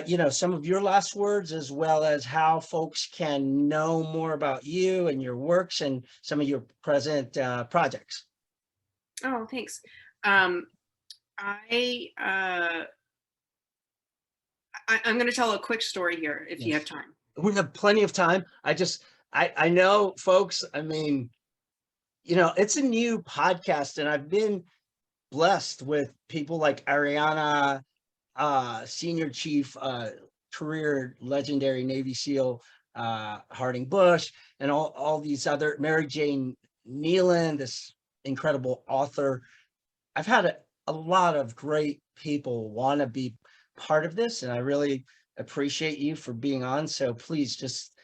you know, some of your last words, as well as how folks can know more about you and your works and some of your present projects. Oh, thanks. Um, I'm going to tell a quick story here if you have Yes. time. We have plenty of time. I know folks, I mean, you know, it's a new podcast and I've been blessed with people like Ariana, Senior Chief, career legendary Navy SEAL, Harding Bush, and all these other, Mary Jane Nealon, this incredible author. I've had a lot of great people want to be part of this, and I really appreciate you for being on. So please just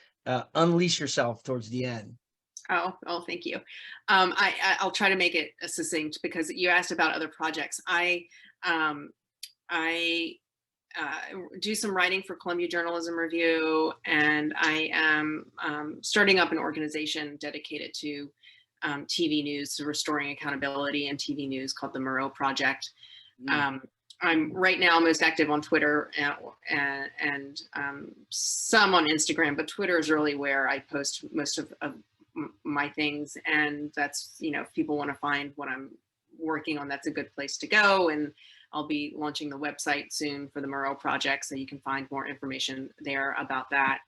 unleash yourself towards the end. Oh, thank you. I'll try to make it succinct because you asked about other projects. Um, I do some writing for Columbia Journalism Review, and I am starting up an organization dedicated to TV news, so restoring accountability in TV news, called the Murrow Project. I'm right now most active on Twitter and some on Instagram, but Twitter is really where I post most of my things. And that's, you know, if people want to find what I'm working on, that's a good place to go. And I'll be launching the website soon for the Murrow Project, so you can find more information there about that.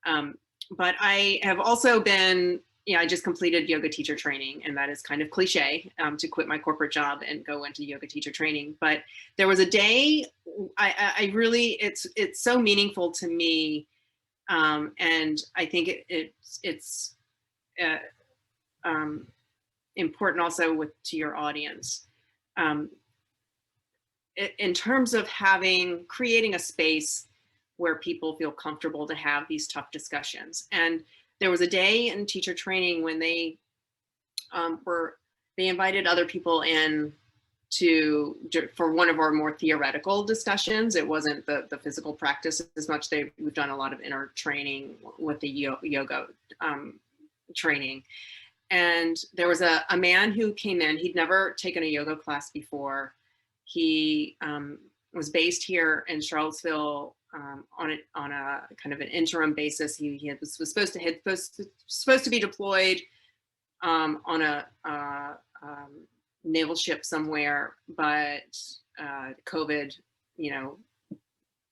But I have also been, you know, I just completed yoga teacher training, and that is kind of cliche to quit my corporate job and go into yoga teacher training. But there was a day I really, it's so meaningful to me, and I think it's important also to your audience. In terms of creating a space where people feel comfortable to have these tough discussions. And there was a day in teacher training when they invited other people in for one of our more theoretical discussions. It wasn't the physical practice as much. We've done a lot of inner training with the yoga training. And there was a man who came in. He'd never taken a yoga class before. He was based here in Charlottesville on a kind of an interim basis. He was supposed to be deployed on a naval ship somewhere, but COVID, you know,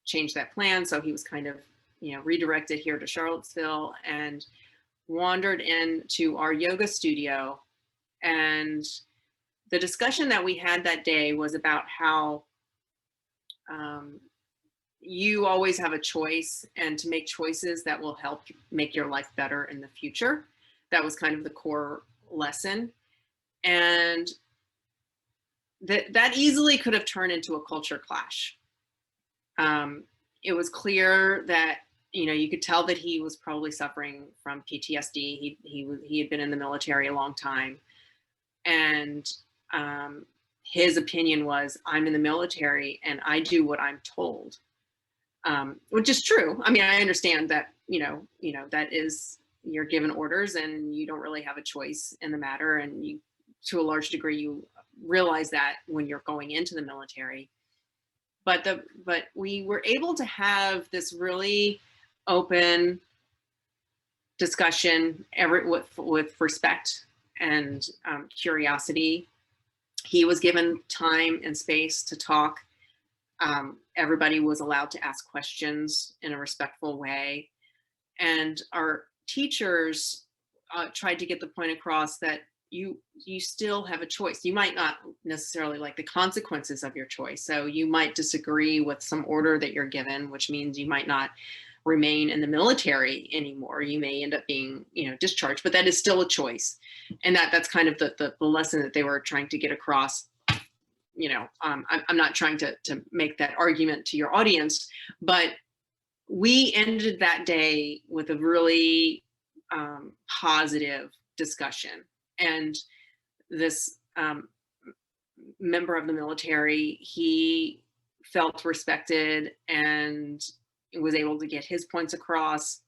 changed that plan. So he was kind of, you know, redirected here to Charlottesville and wandered into our yoga studio. And the discussion that we had that day was about how you always have a choice, and to make choices that will help make your life better in the future. That was kind of the core lesson. And that easily could have turned into a culture clash. It was clear that you could tell that he was probably suffering from PTSD. He had been in the military a long time, and his opinion was, I'm in the military and I do what I'm told, which is true. I mean, I understand that, that is, you're given orders and you don't really have a choice in the matter. And you, to a large degree, you realize that when you're going into the military. But we were able to have this really open discussion with respect and curiosity. He was given time and space to talk. Everybody was allowed to ask questions in a respectful way. And our teachers tried to get the point across that you still have a choice. You might not necessarily like the consequences of your choice. So you might disagree with some order that you're given, which means you might not remain in the military anymore. You may end up being, discharged, but that is still a choice. And that's kind of the lesson that they were trying to get across. I'm not trying to make that argument to your audience, but we ended that day with a really positive discussion. And this member of the military, he felt respected and was able to get his points across.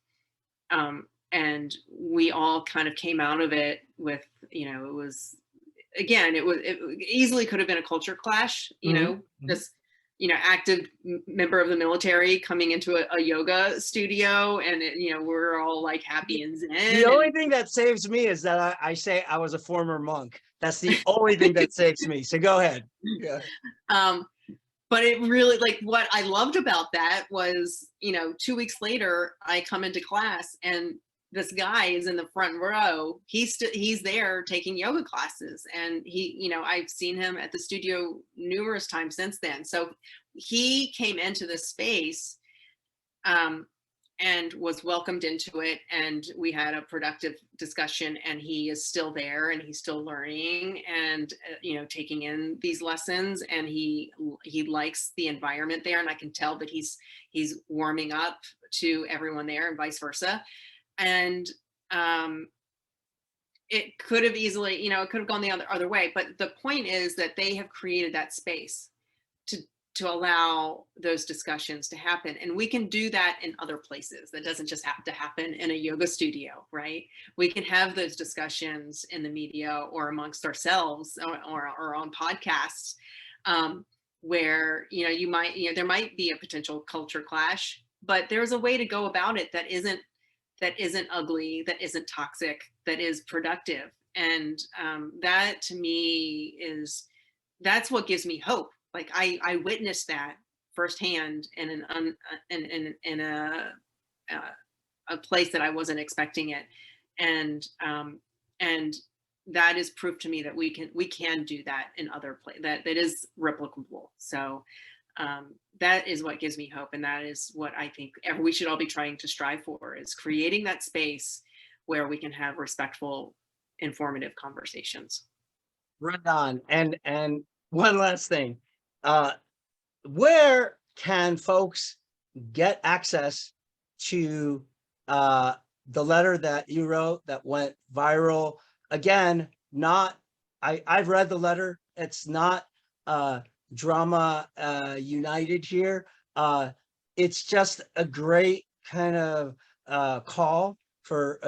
And we all kind of came out of it with, it was, again, it easily could have been a culture clash, this, active member of the military coming into a yoga studio, and we're all like happy and zen. The only thing that saves me is that I say I was a former monk. That's the only thing that saves me. So go ahead. Yeah. But it really, like, what I loved about that was, 2 weeks later, I come into class and this guy is in the front row. He's there taking yoga classes, and I've seen him at the studio numerous times since then. So he came into this space and was welcomed into it, and we had a productive discussion, and he is still there and he's still learning and taking in these lessons, and he likes the environment there, and I can tell that he's warming up to everyone there and vice versa. And it could have easily, it could have gone the other way, but the point is that they have created that space to allow those discussions to happen. And we can do that in other places. That doesn't just have to happen in a yoga studio, right? We can have those discussions in the media or amongst ourselves or on podcasts, where, there might be a potential culture clash, but there's a way to go about it that isn't ugly, that isn't toxic, that is productive. And that to me that's what gives me hope. Like I witnessed that firsthand in a place that I wasn't expecting it. And that is proof to me that we can do that in other places, that is replicable. So that is what gives me hope. And that is what I think we should all be trying to strive for, is creating that space where we can have respectful, informative conversations. Right on. And one last thing, where can folks get access to the letter that you wrote that went viral? Again, I've read the letter. It's not drama united here. It's just a great kind of call for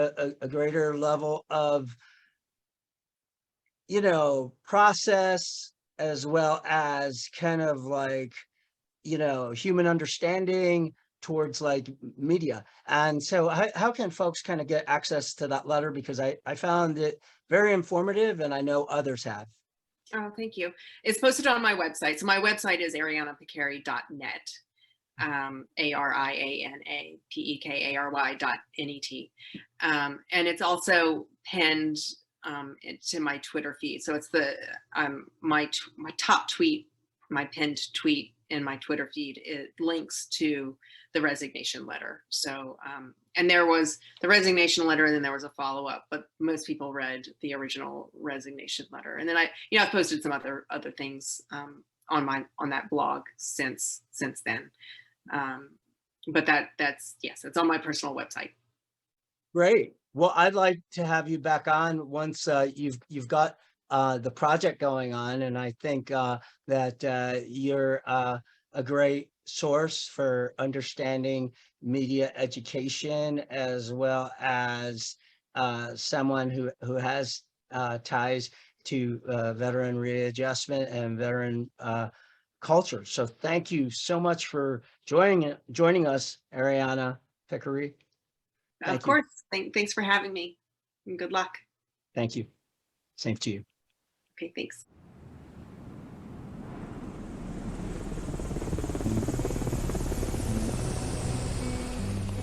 a greater level of process, as well as kind of like human understanding towards like media. And so how can folks kind of get access to that letter? Because I found it very informative, and I know others have. Oh, thank you. It's posted on my website. So my website is arianapekary.net, ArianaPekary.net. And it's also pinned to my Twitter feed. So it's my top tweet, my pinned tweet in my Twitter feed. It links to the resignation letter. So, and there was the resignation letter, and then there was a follow-up, but most people read the original resignation letter. And then I've posted some other things on that blog since then. but that's on my personal website. Great. Well, I'd like to have you back on once you've got the project going on, and I think that you're a great source for understanding media education, as well as someone who has ties to veteran readjustment and veteran culture. So thank you so much for joining us, Ariana Pekary. Of course. Thanks for having me, and good luck. Thank you. Same to you. Okay, thanks.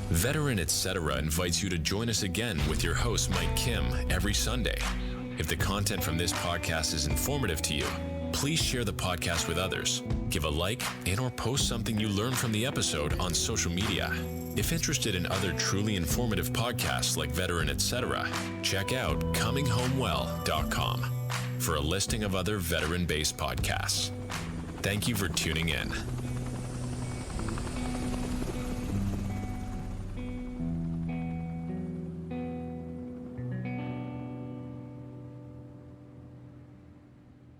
Veteran Etc. invites you to join us again with your host, Mike Kim, every Sunday. If the content from this podcast is informative to you, please share the podcast with others. Give a like and/or post something you learned from the episode on social media. If interested in other truly informative podcasts like Veteran Etc., check out cominghomewell.com for a listing of other veteran-based podcasts. Thank you for tuning in.